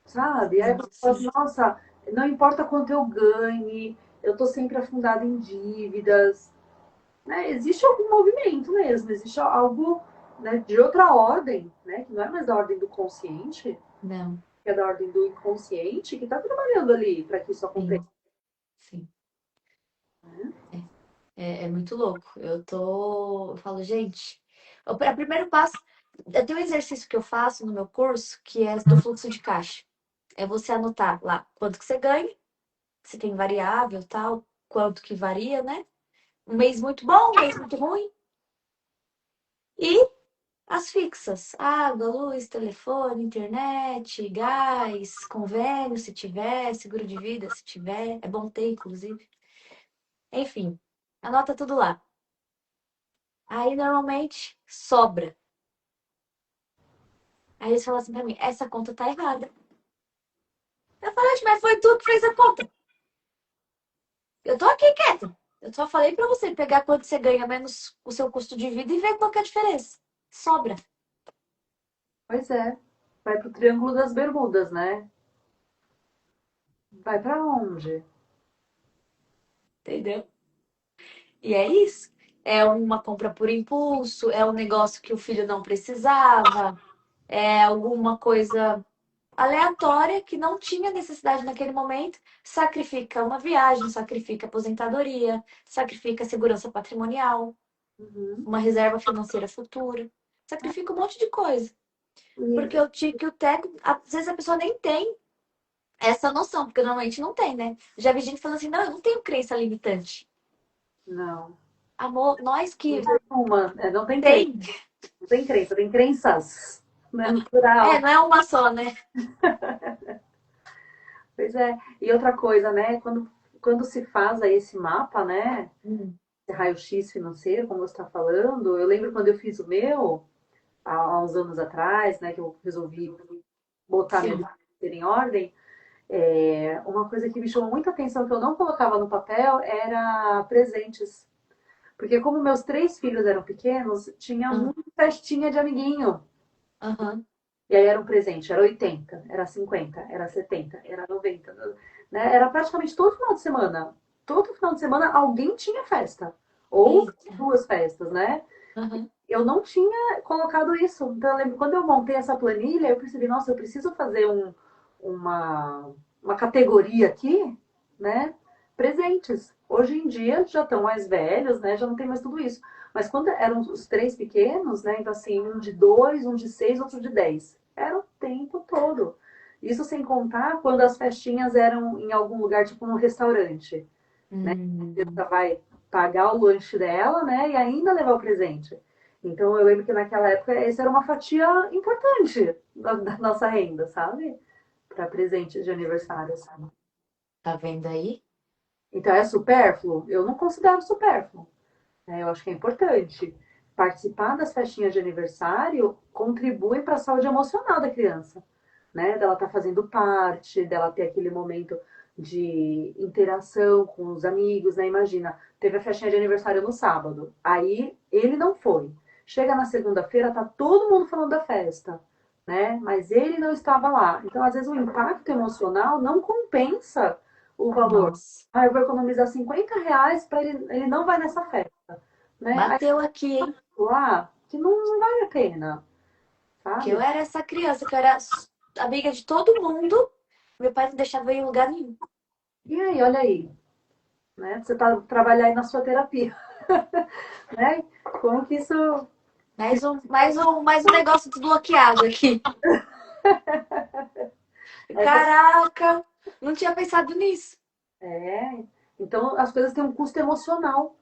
sabe? Aí Sim, você fala assim, sim. nossa, não importa quanto eu ganhe, eu tô sempre afundada em dívidas, né? Existe algum movimento mesmo, existe algo, né, de outra ordem, né, que não é mais da ordem do consciente, Não, que é da ordem do inconsciente, que está trabalhando ali para que isso aconteça. sim, sim. É muito louco. Eu falo, gente, o primeiro passo, eu tenho um exercício que eu faço no meu curso que é do fluxo de caixa. É você anotar lá quanto que você ganha, se tem variável, tal, quanto que varia, né? Um mês muito bom, um mês muito ruim. E as fixas, água, luz, telefone, internet, gás, convênio, se tiver, seguro de vida, se tiver, é bom ter, inclusive. Enfim, anota tudo lá. Aí normalmente sobra. Aí eles falam assim pra mim, essa conta tá errada. Eu falei, "Gente, mas foi tu que fez a conta. Eu tô aqui quieta. Eu só falei pra você pegar quanto você ganha menos o seu custo de vida e ver qual que é a diferença. Sobra, Pois é, vai pro Triângulo das Bermudas, né? Vai para onde? entendeu? E é isso. É uma compra por impulso, é um negócio que o filho não precisava, é alguma coisa aleatória que não tinha necessidade naquele momento, sacrifica uma viagem, sacrifica aposentadoria, sacrifica segurança patrimonial, Uhum. uma reserva financeira futura, sacrifica um monte de coisa. Porque E, o tique e o teco, às vezes a pessoa nem tem essa noção, porque normalmente não tem, né? Já vi gente falando assim, não, eu não tenho crença limitante. não, Amor, nós não que tem uma, não tem crença, tem. não tem crença, tem crenças, né, no plural. É, não é uma só, né? Pois é. E outra coisa, né, quando se faz aí esse mapa, né, Hum, esse raio-x financeiro, como você está falando, eu lembro quando eu fiz o meu, há uns anos atrás, né, que eu resolvi botar minha vida sim. em ordem, uma coisa que me chamou muita atenção que eu não colocava no papel era presentes. Porque como meus três filhos eram pequenos, tinha Ah, muita festinha de amiguinho. aham. E aí era um presente, era 80, era 50, era 70, era 90, né? Era praticamente todo final de semana. Todo final de semana alguém tinha festa. Ou Eita. duas festas, né? Aham. Eu não tinha colocado isso. Então eu lembro quando eu montei essa planilha, eu percebi, nossa, eu preciso fazer uma categoria aqui, né? Presentes. Hoje em dia já estão mais velhos, né? Já não tem mais tudo isso. Mas quando eram os três pequenos, né? Então assim, um de 2, um de 6, outro de 10. Era o tempo todo. Isso sem contar quando as festinhas eram em algum lugar, tipo num restaurante. Hum, Você vai pagar o lanche dela, né? E ainda levar o presente. Então eu lembro que naquela época essa era uma fatia importante da nossa renda, sabe? Para presentes de aniversário, assim. tá vendo aí? Então é supérfluo? Eu não considero supérfluo. Eu acho que é importante. Participar das festinhas de aniversário contribui para a saúde emocional da criança, né? Dela estar fazendo parte, dela ter aquele momento de interação com os amigos, né? Imagina, teve a festinha de aniversário no sábado, aí ele não foi. Chega na segunda-feira, tá todo mundo falando da festa, né? Mas ele não estava lá. Então, às vezes, o impacto emocional não compensa o valor. Nossa, Ah, eu vou economizar R$ 50 para ele não vai nessa festa, né? Aí bateu aqui, hein? lá que não vale a pena, Que eu sabe? era essa criança, que eu era amiga de todo mundo. Meu pai não deixava eu ir em lugar nenhum. E aí, olha aí, né? Você tá trabalhar aí na sua terapia, né? Como que isso Mais um negócio desbloqueado aqui. essa Caraca, não tinha pensado nisso. é, então as coisas têm um custo emocional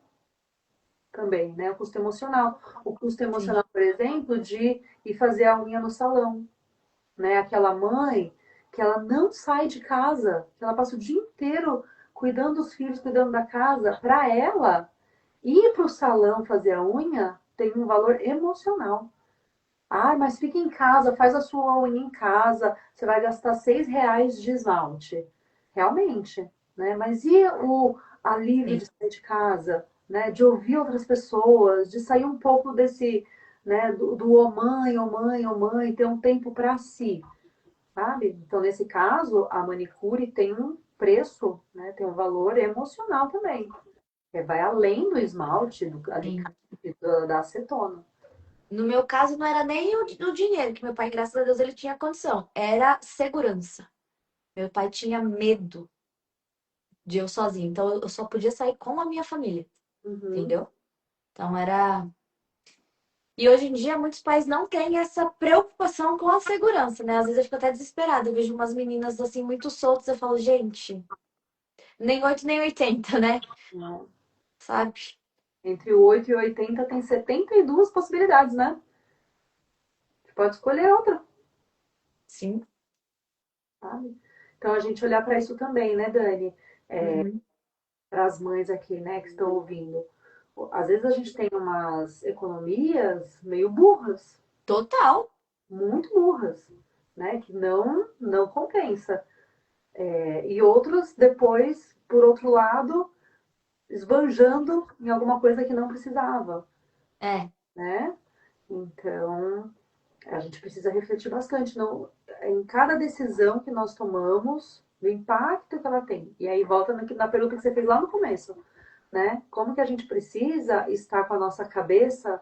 também, né? O custo emocional. O custo Sim. emocional, por exemplo, de ir fazer a unha no salão, né? Aquela mãe que ela não sai de casa, que ela passa o dia inteiro cuidando dos filhos, cuidando da casa, para ela ir para o salão fazer a unha tem um valor emocional. Ah, mas fica em casa, faz a sua unha em casa, você vai gastar R$ 6 de esmalte. Realmente, né? Mas e o alívio de Sim. sair de casa, né? De ouvir outras pessoas, de sair um pouco desse, né? Do ô mãe, ô mãe, ô mãe, ter um tempo para si, sabe? Então, nesse caso, a manicure tem um preço, né? Tem um valor emocional também. Vai além do esmalte, do Sim. alicate, da acetona. No meu caso, não era nem o dinheiro, que meu pai, graças a Deus, ele tinha condição. Era segurança. Meu pai tinha medo de eu sozinha. Então, eu só podia sair com a minha família. Uhum. Entendeu? Então, era. E hoje em dia, muitos pais não têm essa preocupação com a segurança, né? Às vezes eu fico até desesperada. Eu vejo umas meninas assim, muito soltas. Eu falo, gente, nem 8 nem 80, né? Né? Sabe? Entre o 8 e o 80 tem 72 possibilidades, né? Você pode escolher outra, Sim. sabe? Então a gente olhar para isso também, né, Dani? Uhum. Para as mães aqui, né, que estão ouvindo. Às vezes a gente tem umas economias meio burras, Total. muito burras, né, que não compensa. E outros depois, por outro lado, esbanjando em alguma coisa que não precisava, É, né? Então, a gente precisa refletir bastante em cada decisão que nós tomamos, o impacto que ela tem. E aí volta na pergunta que você fez lá no começo, né? Como que a gente precisa estar com a nossa cabeça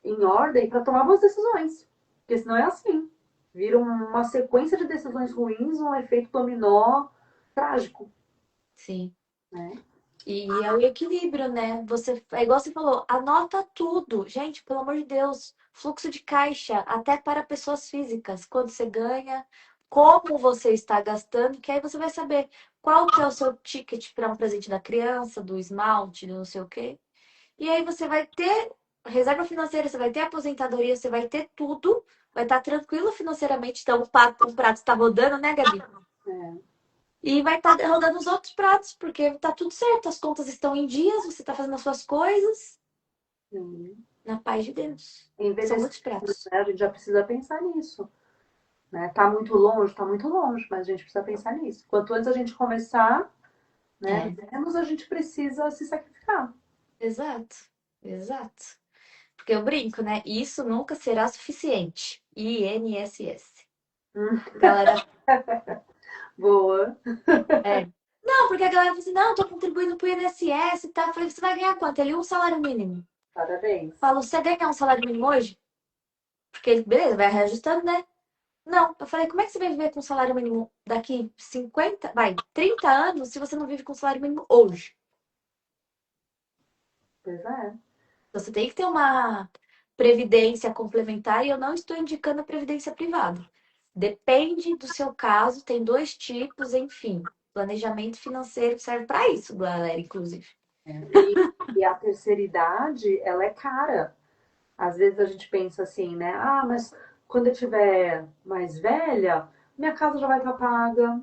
em ordem para tomar boas decisões? Porque senão é assim. Vira uma sequência de decisões ruins, um efeito dominó trágico, sim. né? E é o equilíbrio, né? Você, é igual você falou, anota tudo. Gente, pelo amor de Deus, fluxo de caixa, até para pessoas físicas, quando você ganha, como você está gastando, que aí você vai saber qual que é o seu ticket para um presente da criança, do esmalte, do não sei o quê. E aí você vai ter reserva financeira, você vai ter aposentadoria, você vai ter tudo, vai estar tranquilo financeiramente. Então o prato está rodando, né, Gabi? É, E vai estar rodando os outros pratos, porque tá tudo certo, as contas estão em dias, você tá fazendo as suas coisas sim. na paz de Deus. São Envelhecendo, muitos pratos. né? A gente já precisa pensar nisso. Né? Tá muito longe, mas a gente precisa pensar nisso. Quanto antes a gente começar, né, É, menos a gente precisa se sacrificar. exato, exato. Porque eu brinco, né? Isso nunca será suficiente. INSS. Hum, Galera, boa. é. Não, porque a galera fala assim, não, eu tô contribuindo pro INSS e tal. Eu falei, você vai ganhar quanto? Ele, um salário mínimo. Eu Parabéns. falo, você ganhar um salário mínimo hoje? Porque ele, beleza, vai reajustando, né? Não, eu falei, como é que você vai viver com salário mínimo daqui 50, vai, 30 anos se você não vive com salário mínimo hoje? Pois é. Você tem que ter uma previdência complementar e eu não estou indicando a previdência privada. Depende do seu caso, tem dois tipos, enfim. Planejamento financeiro serve para isso, galera, inclusive. E a terceira idade, ela é cara. Às vezes a gente pensa assim, né? Ah, mas quando eu tiver mais velha, minha casa já vai estar paga.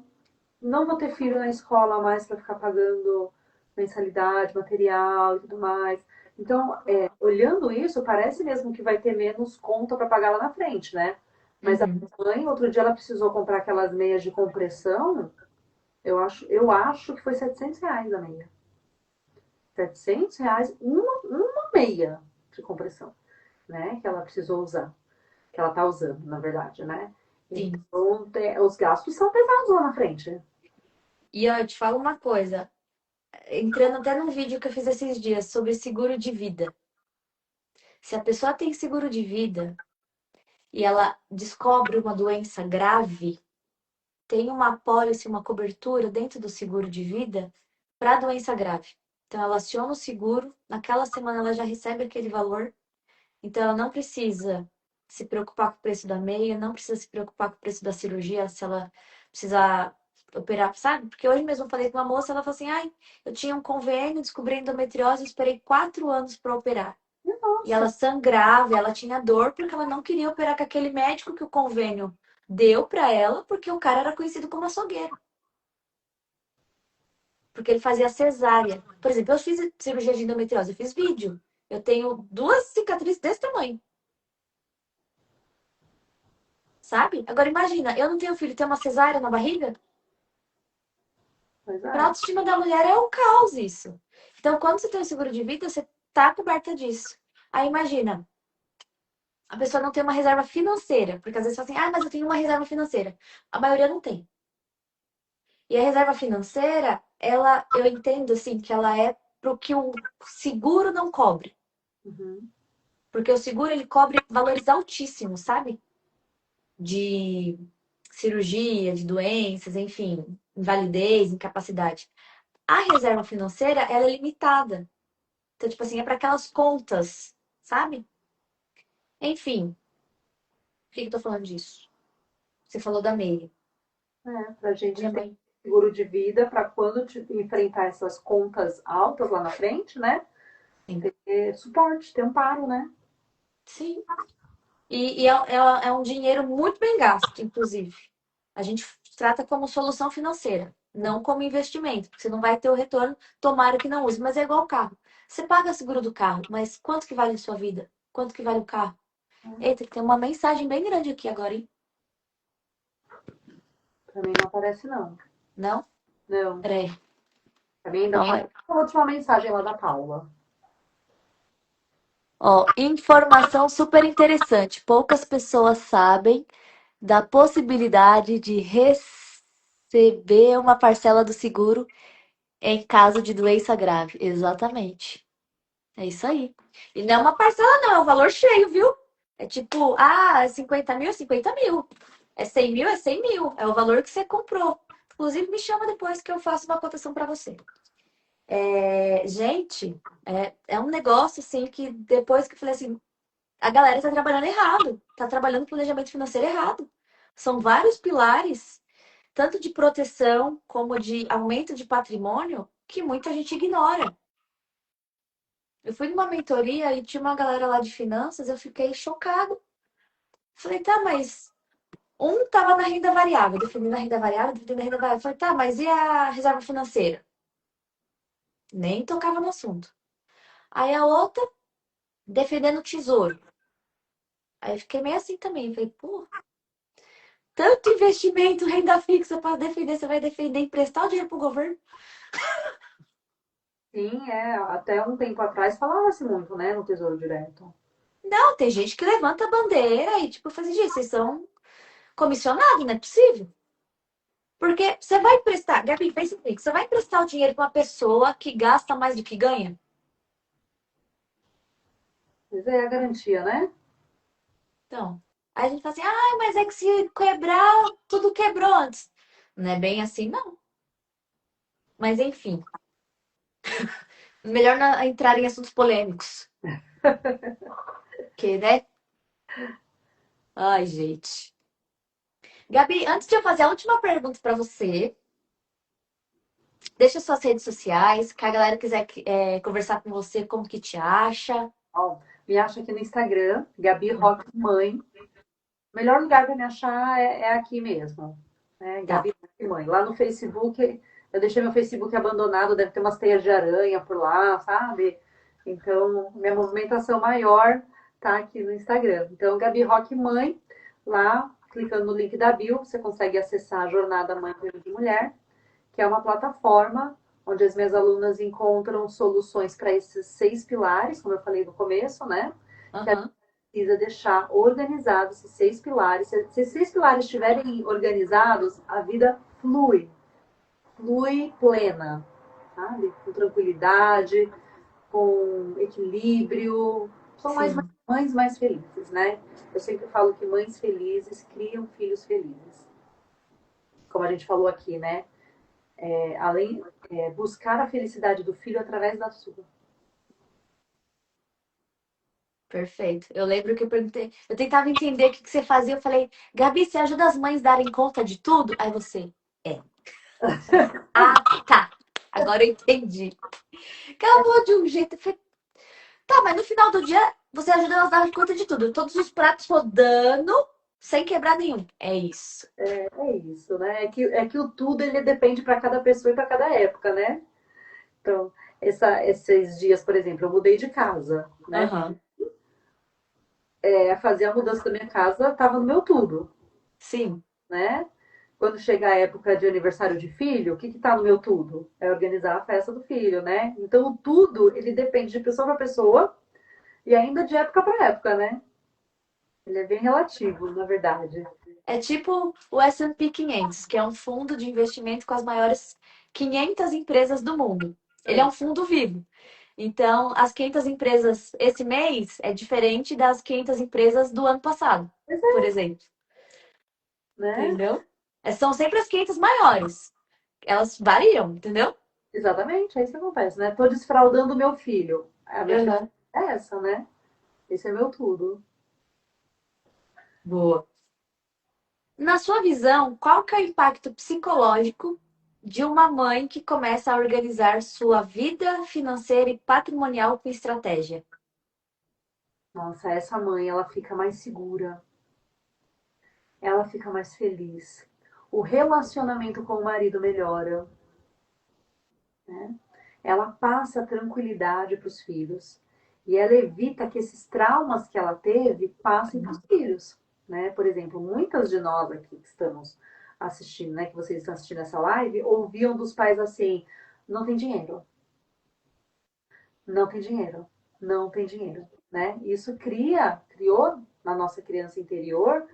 Não vou ter filho na escola mais para ficar pagando mensalidade, material e tudo mais. Então, olhando isso, parece mesmo que vai ter menos conta para pagar lá na frente, né? Mas a Uhum. mãe, outro dia, ela precisou comprar aquelas meias de compressão. Eu acho que foi R$ 700 a meia. R$ 700, uma meia de compressão, né? Que ela precisou usar. Que ela tá usando, na verdade, né? Sim. Então, os gastos são pesados lá na frente. E ó, eu te falo uma coisa, entrando até num vídeo que eu fiz esses dias sobre seguro de vida. Se a pessoa tem seguro de vida e ela descobre uma doença grave, tem uma apólice, uma cobertura dentro do seguro de vida para doença grave. Então ela aciona o seguro, naquela semana ela já recebe aquele valor, então ela não precisa se preocupar com o preço da meia, não precisa se preocupar com o preço da cirurgia, se ela precisar operar, sabe? Porque hoje mesmo eu falei com uma moça, ela falou assim, ai, eu tinha um convênio, descobri endometriose, esperei 4 anos para operar. E ela Nossa, sangrava, ela tinha dor porque ela não queria operar com aquele médico que o convênio deu para ela, porque o cara era conhecido como açougueiro. Porque ele fazia cesárea. Por exemplo, eu fiz cirurgia de endometriose, eu fiz vídeo. Eu tenho 2 cicatrizes desse tamanho, sabe? Agora imagina, eu não tenho filho, tenho uma cesárea na barriga? pois Para a é. autoestima da mulher é um caos isso. Então, quando você tem um seguro de vida, você tá coberta disso. Aí imagina, a pessoa não tem uma reserva financeira, porque às vezes fala assim, ah, mas eu tenho uma reserva financeira. A maioria não tem. E a reserva financeira, ela, eu entendo assim que ela é pro que o seguro não cobre. Uhum. Porque o seguro ele cobre valores altíssimos, sabe? De cirurgia, de doenças, enfim, invalidez, incapacidade. A reserva financeira, ela é limitada. Então, tipo assim, é para aquelas contas, sabe? Enfim, por que que eu tô falando disso? Você falou da MEI. Pra gente Minha ter mãe. seguro de vida para quando enfrentar essas contas altas lá na frente, né? Sim. Ter suporte, ter amparo, né? Sim. E é um dinheiro muito bem gasto, inclusive. A gente trata como solução financeira, não como investimento, porque você não vai ter o retorno, tomara que não use, mas é igual o carro. Você paga seguro do carro, mas quanto que vale a sua vida? Quanto que vale o carro? Eita, tem uma mensagem bem grande aqui agora, hein? Pra mim não aparece, não. Não? Não. Peraí. Pra mim ainda Calma tá aí. a última mensagem lá da Paula. Ó, informação super interessante. Poucas pessoas sabem da possibilidade de receber uma parcela do seguro em caso de doença grave. Exatamente. É isso aí. E não é uma parcela, não, é o valor cheio, viu? É tipo, ah, 50 mil, 50 mil. É 100 mil, é 100 mil. É o valor que você comprou. Inclusive, me chama depois que eu faço uma cotação para você. Gente, é um negócio assim que depois que eu falei assim, a galera tá trabalhando errado. Tá trabalhando planejamento financeiro errado. São vários pilares, tanto de proteção como de aumento de patrimônio, que muita gente ignora. Eu fui numa mentoria e tinha uma galera lá de finanças, eu fiquei chocado. Falei, tá, mas um tava na renda variável, definindo a renda variável, definindo a renda variável. Falei, tá, mas e a reserva financeira? Nem tocava no assunto. Aí a outra, defendendo o tesouro. Aí eu fiquei meio assim também. Falei, pô, tanto investimento, renda fixa para defender, você vai defender emprestar o dinheiro pro governo? Sim, até um tempo atrás falava-se muito, né, no Tesouro Direto. Não, tem gente que levanta a bandeira e, tipo, faz isso, vocês são comissionados, não é possível. Porque você vai emprestar, Gabi, pensa comigo, você vai emprestar o dinheiro para uma pessoa que gasta mais do que ganha? Mas é a garantia, né? Então, aí a gente fala assim, ah, mas é que se quebrar, tudo quebrou antes. Não é bem assim, não. Mas enfim, melhor não entrar em assuntos polêmicos. Que, né? Ai, gente. Gabi, antes de eu fazer a última pergunta para você, deixa suas redes sociais, que a galera quiser conversar com você, como que te acha. Ó, me acha aqui no Instagram, Gabi Rock Mãe. O melhor lugar para me achar é aqui mesmo, né? Tá. Gabi Rock Mãe. Lá no Facebook, eu deixei meu Facebook abandonado, deve ter umas teias de aranha por lá, sabe? Então, minha movimentação maior tá aqui no Instagram. Então, Gabi Rock Mãe, lá, clicando no link da bio, você consegue acessar a Jornada Mãe de Mulher, que é uma plataforma onde as minhas alunas encontram soluções para esses 6 pilares, como eu falei no começo, né? Que a gente Aham. precisa deixar organizados esses 6 pilares. Se esses 6 pilares estiverem organizados, a vida flui, flui plena, sabe? Com tranquilidade, com equilíbrio. São mais Sim. mães mais felizes, né? Eu sempre falo que mães felizes criam filhos felizes. Como a gente falou aqui, né? Além buscar a felicidade do filho através da sua. Perfeito. Eu lembro que eu perguntei, eu tentava entender o que você fazia. Eu falei, Gabi, você ajuda as mães a darem conta de tudo? Aí você, é. Ah, tá. Agora eu entendi. Acabou de um jeito. Eu falei, tá, mas no final do dia você ajuda elas a darem conta de tudo. Todos os pratos rodando sem quebrar nenhum. É isso. É isso, né? É que o tudo ele depende para cada pessoa e para cada época, né? Então, esses dias, por exemplo, eu mudei de casa, né? Aham. Fazer a mudança da minha casa estava no meu tudo, Sim. né? Quando chega a época de aniversário de filho, o que está no meu tudo? É organizar a festa do filho, né? Então, o tudo, ele depende de pessoa para pessoa e ainda de época para época, né? Ele é bem relativo, na verdade. É tipo o S&P 500, que é um fundo de investimento com as maiores 500 empresas do mundo. Ele é Sim. um fundo vivo. Então, as 500 empresas esse mês é diferente das 500 empresas do ano passado, Mas por exemplo. né? Entendeu? São sempre as 500 maiores. Elas variam, entendeu? Exatamente, é isso que acontece, né? Tô desfraldando o meu filho. A minha filha Aham. é essa, né? Esse é meu tudo. Boa. Na sua visão, qual que é o impacto psicológico de uma mãe que começa a organizar sua vida financeira e patrimonial com estratégia? Nossa, essa mãe, ela fica mais segura, ela fica mais feliz. O relacionamento com o marido melhora, né? Ela passa tranquilidade para os filhos e ela evita que esses traumas que ela teve passem para os filhos, né? Por exemplo, muitas de nós aqui que estamos assistindo, né, que vocês estão assistindo essa live, ouviam dos pais assim: não tem dinheiro, não tem dinheiro, não tem dinheiro, né? Isso criou na nossa criança interior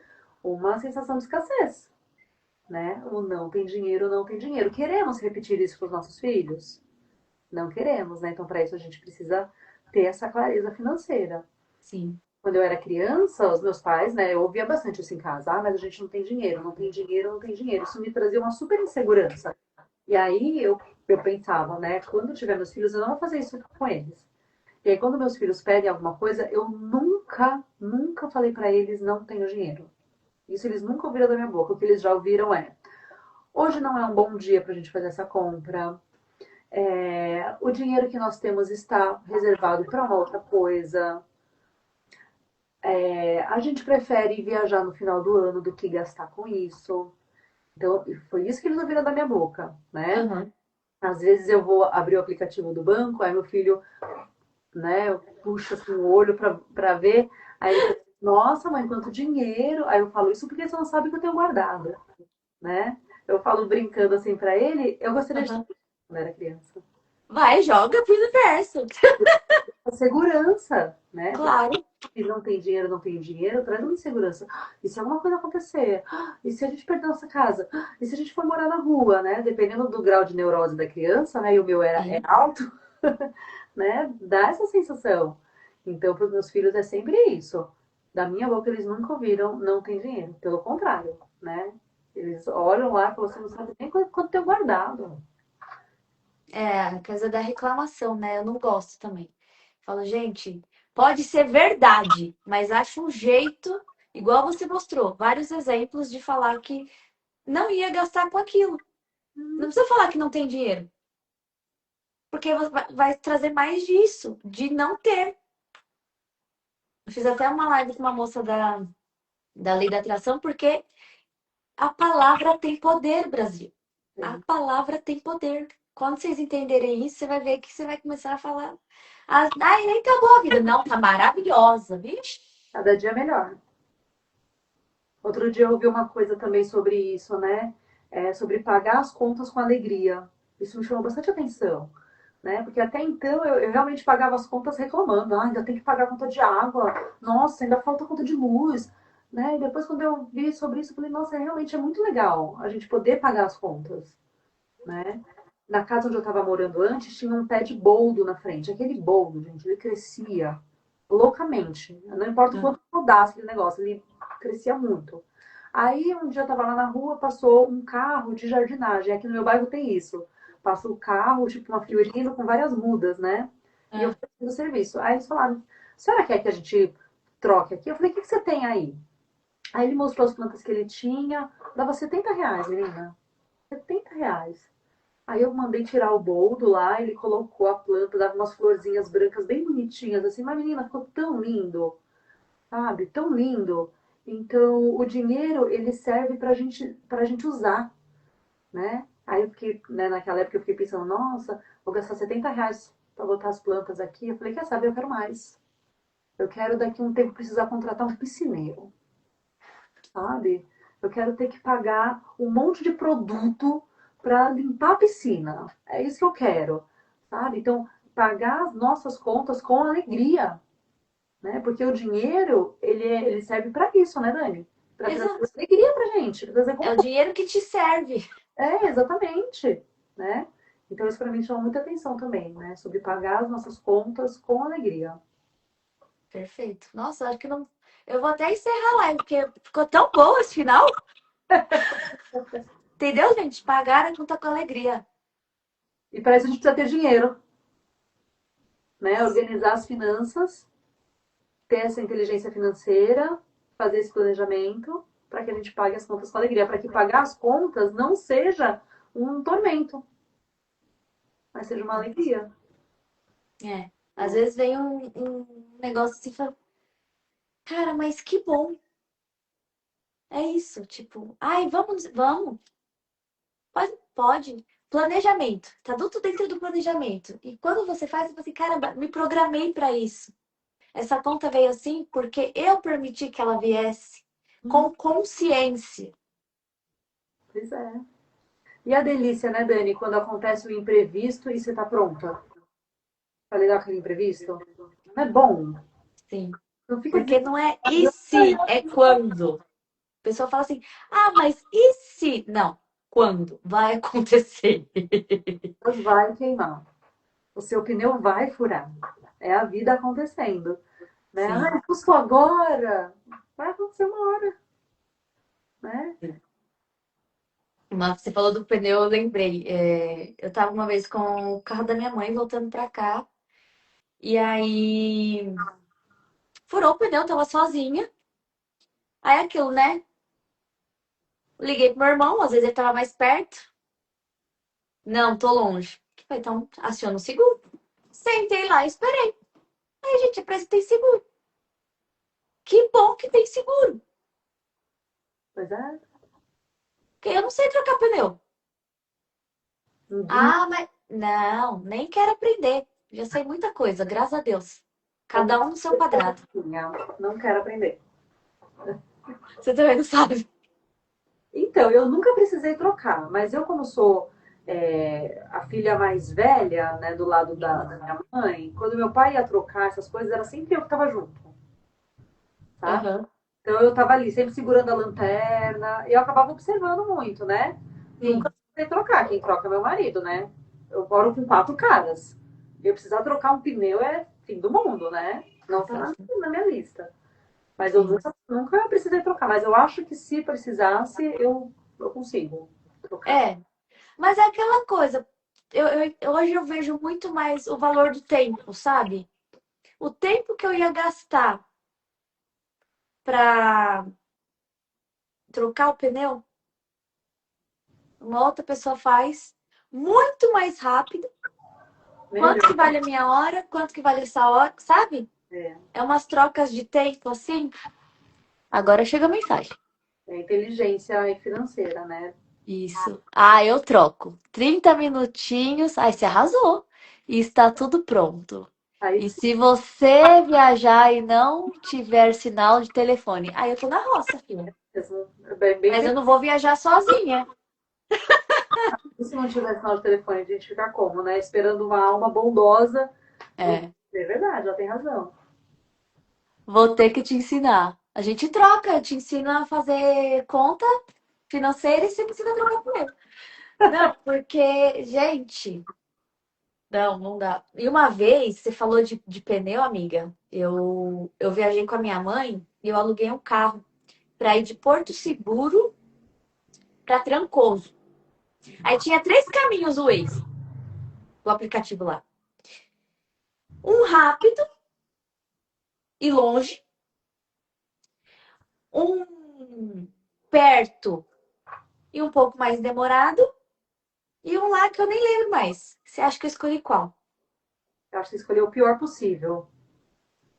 uma sensação de escassez, né? O não tem dinheiro, não tem dinheiro. Queremos repetir isso com os nossos filhos? Não queremos, né? Então, para isso, a gente precisa ter essa clareza financeira. Sim. Quando eu era criança, os meus pais, né, eu ouvia bastante isso em casa: ah, mas a gente não tem dinheiro, não tem dinheiro, não tem dinheiro. Isso me trazia uma super insegurança. E aí eu pensava, né, quando eu tiver meus filhos, eu não vou fazer isso com eles. E aí, quando meus filhos pedem alguma coisa, eu nunca, nunca falei para eles: não tenho dinheiro. Isso eles nunca ouviram da minha boca. O que eles já ouviram é: hoje não é um bom dia para a gente fazer essa compra. O dinheiro que nós temos está reservado para uma outra coisa. A gente prefere viajar no final do ano do que gastar com isso. Então, foi isso que eles ouviram da minha boca, né? Aham. Às vezes eu vou abrir o aplicativo do banco, aí meu filho, né, puxa assim, o olho para ver, aí ele fala: nossa, mãe, quanto dinheiro! Aí eu falo: isso porque você não sabe que eu tenho guardado, né? Eu falo brincando assim para ele: eu gostaria de ter Aham. quando era criança. Vai, joga pro universo. A segurança, né? Porque Claro. se não tem dinheiro, não tem dinheiro, traz uma insegurança. E se alguma coisa acontecer? E se a gente perder nossa casa? E se a gente for morar na rua, né? Dependendo do grau de neurose da criança, né? E o meu é Sim. alto, né? Dá essa sensação. Então, para os meus filhos é sempre isso. Da minha boca, eles nunca ouviram: não tem dinheiro. Pelo contrário, né? Eles olham lá e falam: você não sabe nem quanto tem guardado. É, a coisa da reclamação, né? Eu não gosto também. Falo, gente, pode ser verdade, mas acho um jeito, igual você mostrou, vários exemplos de falar que não ia gastar com aquilo. Não precisa falar que não tem dinheiro, porque vai trazer mais disso, de não ter. Eu fiz até uma live com uma moça da Lei da Atração, porque a palavra tem poder, Brasil. A palavra tem poder. Quando vocês entenderem isso, você vai ver que você vai começar a falar. Ai, nem acabou a vida. Não, tá maravilhosa, vixe. Cada dia melhor. Outro dia eu ouvi uma coisa também sobre isso, né? Sobre pagar as contas com alegria. Isso me chamou bastante atenção, né? Porque até então eu realmente pagava as contas reclamando. Ah, ainda tem que pagar a conta de água. Nossa, ainda falta a conta de luz. Né? E depois, quando eu vi sobre isso, eu falei, nossa, realmente é muito legal a gente poder pagar as contas, né? Na casa onde eu estava morando antes, tinha um pé de boldo na frente. Aquele boldo, gente, ele crescia loucamente. Não importa o quanto rodasse aquele negócio, ele crescia muito. Aí um dia eu tava lá na rua, passou um carro de jardinagem. Aqui no meu bairro tem isso. Passa o carro, tipo uma Fiorino com várias mudas, né? E eu Ah, fui no serviço. Aí eles falaram, a senhora quer que a gente troque aqui? Eu falei, o que você tem aí? Aí ele mostrou as plantas que ele tinha. Dava R$ 70, menina. R$ 70. Aí eu mandei tirar o boldo lá, ele colocou a planta, dava umas florzinhas brancas bem bonitinhas, assim, mas menina, ficou tão lindo, sabe? Tão lindo. Então, o dinheiro, ele serve pra gente usar, né? Aí eu fiquei, né, naquela época eu fiquei pensando, nossa, vou gastar R$ 70 pra botar as plantas aqui. Eu falei, quer saber, eu quero mais. Eu quero daqui a um tempo precisar contratar um piscineiro, sabe? Eu quero ter que pagar um monte de produto para limpar a piscina. É isso que eu quero, sabe? Então, pagar as nossas contas com alegria, né? Porque o dinheiro, ele serve para isso, né, Dani? Para trazer exato. alegria pra gente, pra trazer É o conforto. dinheiro que te serve. Exatamente, né? Então, isso para mim chama muita atenção também, né? Sobre pagar as nossas contas com alegria. Perfeito. Nossa, acho que não. Eu vou até encerrar a live, porque ficou tão bom esse final. Entendeu, gente? Pagar a conta com alegria. E para isso a gente precisa ter dinheiro, né? Organizar as finanças, ter essa inteligência financeira, fazer esse planejamento para que a gente pague as contas com alegria, para que pagar as contas não seja um tormento, mas seja uma alegria. É. Às Né? vezes vem um negócio assim e fala, cara, mas que bom. É isso, tipo, ai, vamos. Pode, pode. Planejamento. Tá tudo dentro do planejamento. E quando você faz, você fala assim, caramba, me programei para isso. Essa conta veio assim porque eu permiti que ela viesse Uhum. com consciência. Pois é. E a delícia, né, Dani, quando acontece o imprevisto e você tá pronta para lidar com aquele imprevisto? Não é bom? Sim. Não fica Porque não é e desesperado. se, é quando. A pessoa fala assim, ah, mas e se? Não. Quando? Vai acontecer. Vai queimar. O seu pneu vai furar. É a vida acontecendo. Né? Sim. Ai, custo agora. Vai acontecer uma hora, né? Mas você falou do pneu, eu lembrei. Eu tava uma vez com o carro da minha mãe voltando pra cá. E aí furou o pneu, tava sozinha. Aí aquilo, né? Liguei pro meu irmão, às vezes ele tava mais perto. Não, tô longe. Falei, então aciona o seguro. Sentei lá e esperei. Aí, gente, a empresa tem seguro. Que bom que tem seguro. Pois é. Porque eu não sei trocar pneu. Ninguém Ah, mas. Não, nem quero aprender. Já sei muita coisa, graças a Deus. também Cada um no seu quadrado. não quero aprender. Você também não sabe. Então, eu nunca precisei trocar, mas eu, como sou a filha mais velha, né, do lado da minha mãe, quando meu pai ia trocar essas coisas, era sempre eu que estava junto, sabe? Aham. Então eu estava ali, sempre segurando a lanterna, e eu acabava observando muito, né? Nunca Sim, precisei trocar, quem troca é meu marido, né? Eu moro com quatro caras. Eu precisar trocar um pneu é fim do mundo, né? Não tá na minha lista. Mas eu sim. nunca precisei trocar. Mas eu acho que se precisasse, eu consigo trocar. É, mas é aquela coisa. Hoje eu vejo muito mais o valor do tempo, sabe? O tempo que eu ia gastar pra trocar o pneu, uma outra pessoa faz muito mais rápido. Quanto que Melhor. vale a minha hora? Quanto que vale essa hora? Sabe? É, É umas trocas de tempo assim. Agora chega a mensagem. é inteligência financeira, né? Isso. Ah, eu troco. 30 minutinhos. Ai, você arrasou. E está tudo pronto. Aí E sim, se você viajar e não tiver sinal de telefone, aí eu tô na roça, filha. mesmo. É bem Mas eu não vou viajar sozinha. E se não tiver sinal de telefone, a gente fica como, né? Esperando uma alma bondosa. É, É verdade, ela tem razão. vou ter que te ensinar. A gente troca, eu te ensino a fazer conta financeira e você me ensina a trocar dinheiro. Não, porque, gente, não dá. E uma vez, você falou de pneu, amiga. Eu viajei com a minha mãe e eu aluguei um carro para ir de Porto Seguro para Trancoso. Aí tinha três caminhos o Waze, do aplicativo lá. Um rápido e longe, um perto e um pouco mais demorado, e um lá que eu nem lembro mais. Você acha que eu escolhi qual? Eu acho que você escolheu o pior possível.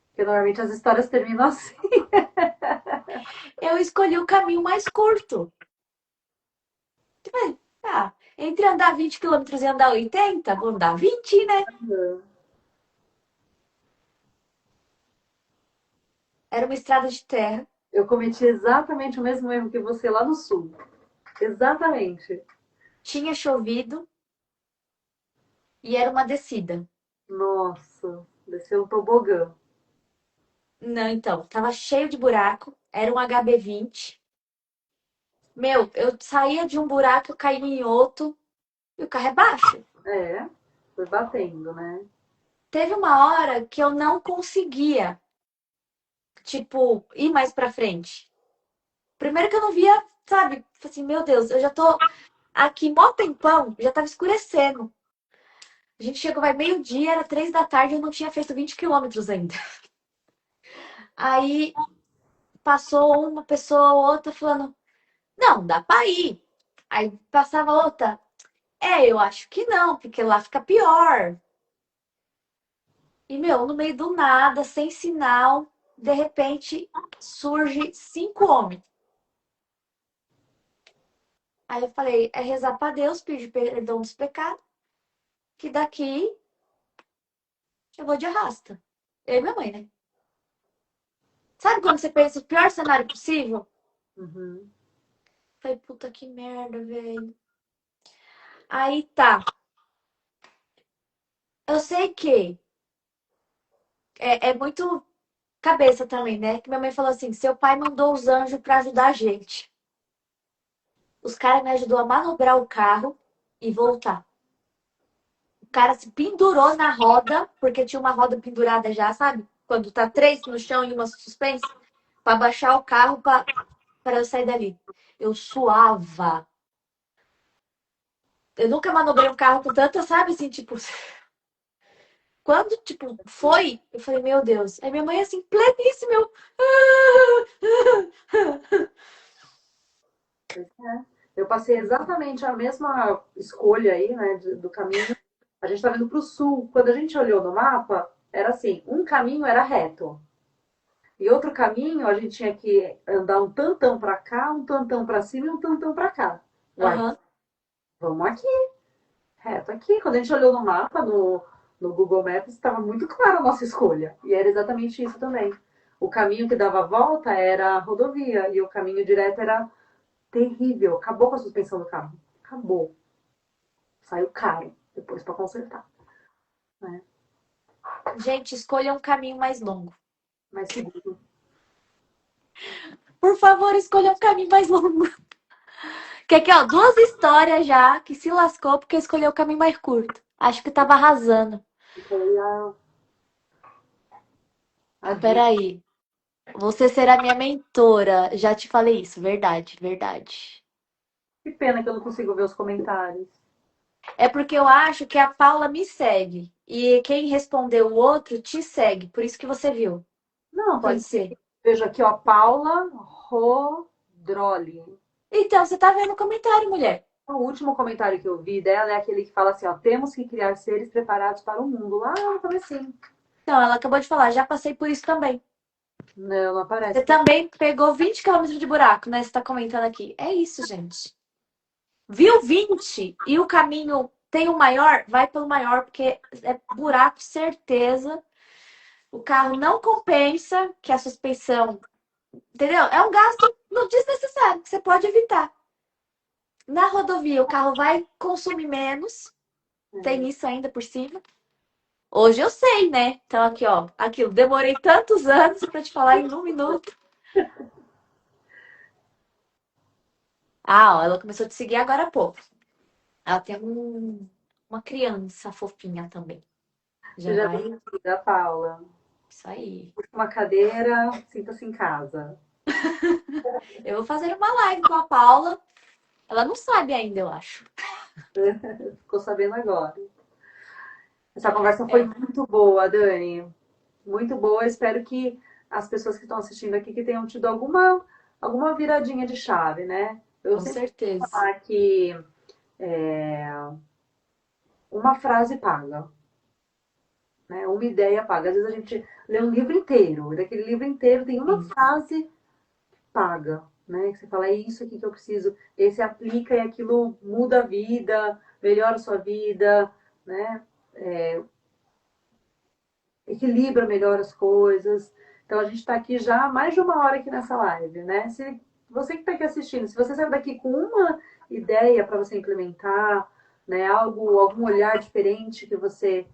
Porque normalmente as histórias terminam assim. Eu escolhi o caminho mais curto. Tá, entre andar 20 quilômetros e andar 80, vou andar 20, né? Era uma estrada de terra, Eu cometi exatamente o mesmo erro que você lá no sul. Exatamente. tinha chovido e era uma descida. Nossa, desceu um tobogã. Não, então, tava cheio de buraco, era um HB20. Meu, eu saía de um buraco, eu caía em outro, e o carro é baixo. É, foi batendo, né? Teve uma hora que eu não conseguia, tipo, ir mais pra frente. Primeiro que eu não via, sabe? Assim, meu Deus, eu já tô aqui mó tempão, já tava escurecendo. A gente chegou, vai meio-dia, era 3 da tarde, eu não tinha feito 20 quilômetros ainda. Aí passou uma pessoa ou outra falando, não, dá pra ir. Aí passava outra, eu acho que não, porque lá fica pior. E, meu, no meio do nada, sem sinal, de repente surge 5 homens. Aí eu falei, é rezar pra Deus, pedir perdão dos pecados, que daqui eu vou de arrasta. Eu e minha mãe, né? Sabe quando você pensa o pior cenário possível? Uhum. Falei, puta que merda, velho. Aí tá. Eu sei que é muito cabeça também, né? Que minha mãe falou assim: seu pai mandou os anjos pra ajudar a gente. Os caras me ajudou a manobrar o carro e voltar. O cara se pendurou na roda, porque tinha uma roda pendurada já, sabe? Quando tá três no chão e uma suspensa, pra baixar o carro pra eu sair dali. Eu suava. Eu nunca manobrei um carro com tanta, sabe, assim, tipo. Quando, tipo, foi, eu falei, meu Deus. Aí minha mãe, assim, pleníssima, eu. Pois é. Eu passei exatamente a mesma escolha aí, né, do caminho. A gente estava indo para o sul. Quando a gente olhou no mapa, era assim: um caminho era reto. E outro caminho, a gente tinha que andar um tantão para cá, um tantão para cima e um tantão para cá. Uai, Aham. vamos aqui, reto aqui. Quando a gente olhou no mapa, no Google Maps, estava muito clara a nossa escolha. E era exatamente isso também. O caminho que dava a volta era a rodovia e o caminho direto era terrível. Acabou com a suspensão do carro. Acabou. Saiu caro depois para consertar, né? Gente, escolha um caminho mais longo. Mais seguro. Por favor, escolha um caminho mais longo. Que aqui, ó, duas histórias já que se lascou porque escolheu o caminho mais curto. Acho que tava arrasando. E foi a dica. Peraí. Você será minha mentora. Já te falei isso. Verdade, verdade. Que pena que eu não consigo ver os comentários. É porque eu acho que a Paula me segue. E quem respondeu o outro te segue. Por isso que você viu. Não, Pode tem. ser. Veja aqui, ó, Paula Rodroli. Então, você tá vendo o comentário, mulher. O último comentário que eu vi dela é aquele que fala assim, ó, temos que criar seres preparados para o mundo. Lá no comecinho. Então, ela acabou de falar, já passei por isso também. Não, não Você aparece. também pegou 20 quilômetros de buraco, né? Você tá comentando aqui. É isso, gente. Viu 20 e o caminho tem o maior? Vai pelo maior, porque é buraco, certeza. O carro não compensa, que a suspensão, entendeu? É um gasto desnecessário, que você pode evitar. Na rodovia, o carro vai consumir menos, tem isso ainda por cima. Hoje eu sei, né? Então, aqui, ó, aquilo, demorei tantos anos para te falar em um minuto. Ah, ó, ela começou a te seguir agora há pouco. Ela tem uma criança fofinha também. Já Seja vai. bem-vinda, Paula. Isso aí. Puxa uma cadeira, sinta-se em casa. Eu vou fazer uma live com a Paula. Ela não sabe ainda, eu acho. Ficou sabendo agora. Essa conversa foi É, muito boa, Dani. Muito boa. Espero que as pessoas que estão assistindo aqui que tenham tido alguma viradinha de chave, né? Eu com sempre vou certeza. falar que uma frase paga, né? Uma ideia paga. Às vezes a gente lê um livro inteiro, e daquele livro inteiro tem uma Sim. frase paga, né? Que você fala, é isso aqui que eu preciso, esse aplica e aquilo muda a vida, melhora a sua vida, né? Equilibra melhor as coisas. Então a gente está aqui já há mais de uma hora aqui nessa live, né? Se você que está aqui assistindo, se você sair daqui com uma ideia para você implementar, né? Algum olhar diferente que você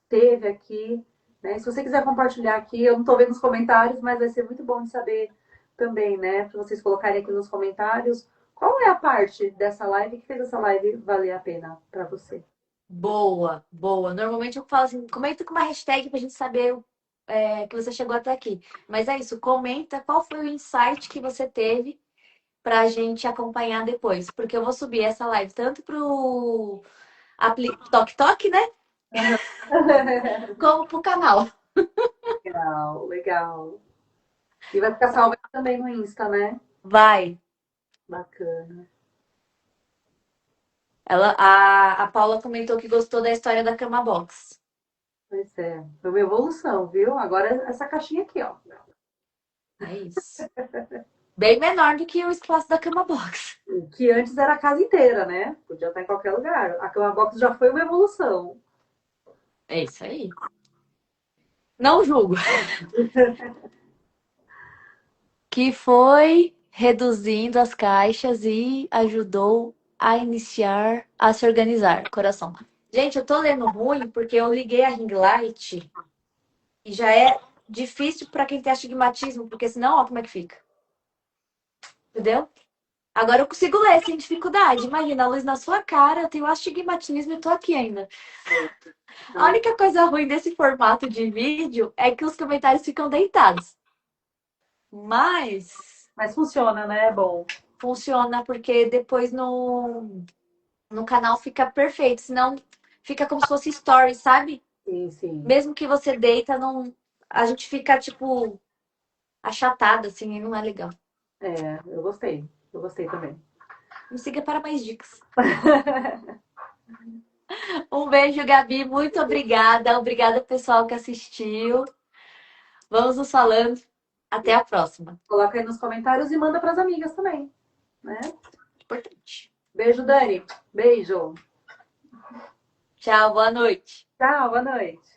teve aqui, né? Se você quiser compartilhar aqui, eu não estou vendo os comentários, mas vai ser muito bom de saber também, né? Para vocês colocarem aqui nos comentários qual é a parte dessa live que fez essa live valer a pena para você. Boa, boa. Normalmente eu falo assim, comenta com uma hashtag pra gente saber que você chegou até aqui. Mas é isso, comenta qual foi o insight que você teve pra gente acompanhar depois. Porque eu vou subir essa live tanto pro Tok Tok, né? Como pro canal. Legal, legal. E vai ficar salvo aqui também no Insta, né? Vai. Bacana. A Paula comentou que gostou da história da cama box. Pois é. Foi uma evolução, viu? Agora essa caixinha aqui, ó. É isso. Bem menor do que o espaço da cama box. Que antes era a casa inteira, né? Podia estar em qualquer lugar. A cama box já foi uma evolução. É isso aí. Não julgo. Que foi reduzindo as caixas e ajudou a iniciar a se organizar. Coração. Gente, eu tô lendo ruim porque eu liguei a ring light e já é difícil para quem tem astigmatismo, porque senão, ó, como é que fica? Entendeu? Agora eu consigo ler sem dificuldade. Imagina a luz na sua cara, eu tenho astigmatismo e tô aqui ainda. A Ai, única coisa ruim desse formato de vídeo é que os comentários ficam deitados. Mas mas funciona, né? É bom. funciona porque depois no canal fica perfeito. Senão fica como se fosse story, sabe? Sim, sim. Mesmo que você deita, não, a gente fica, tipo, achatado, assim, e não é legal. É, eu gostei. Eu gostei também. Me siga para mais dicas. Um beijo, Gabi. Muito obrigada. Obrigada, pessoal, que assistiu. Vamos nos falando. Até a próxima. Coloca aí nos comentários e manda para as amigas também, né? Importante. Beijo, Dani. Beijo. Tchau, boa noite. Tchau, boa noite.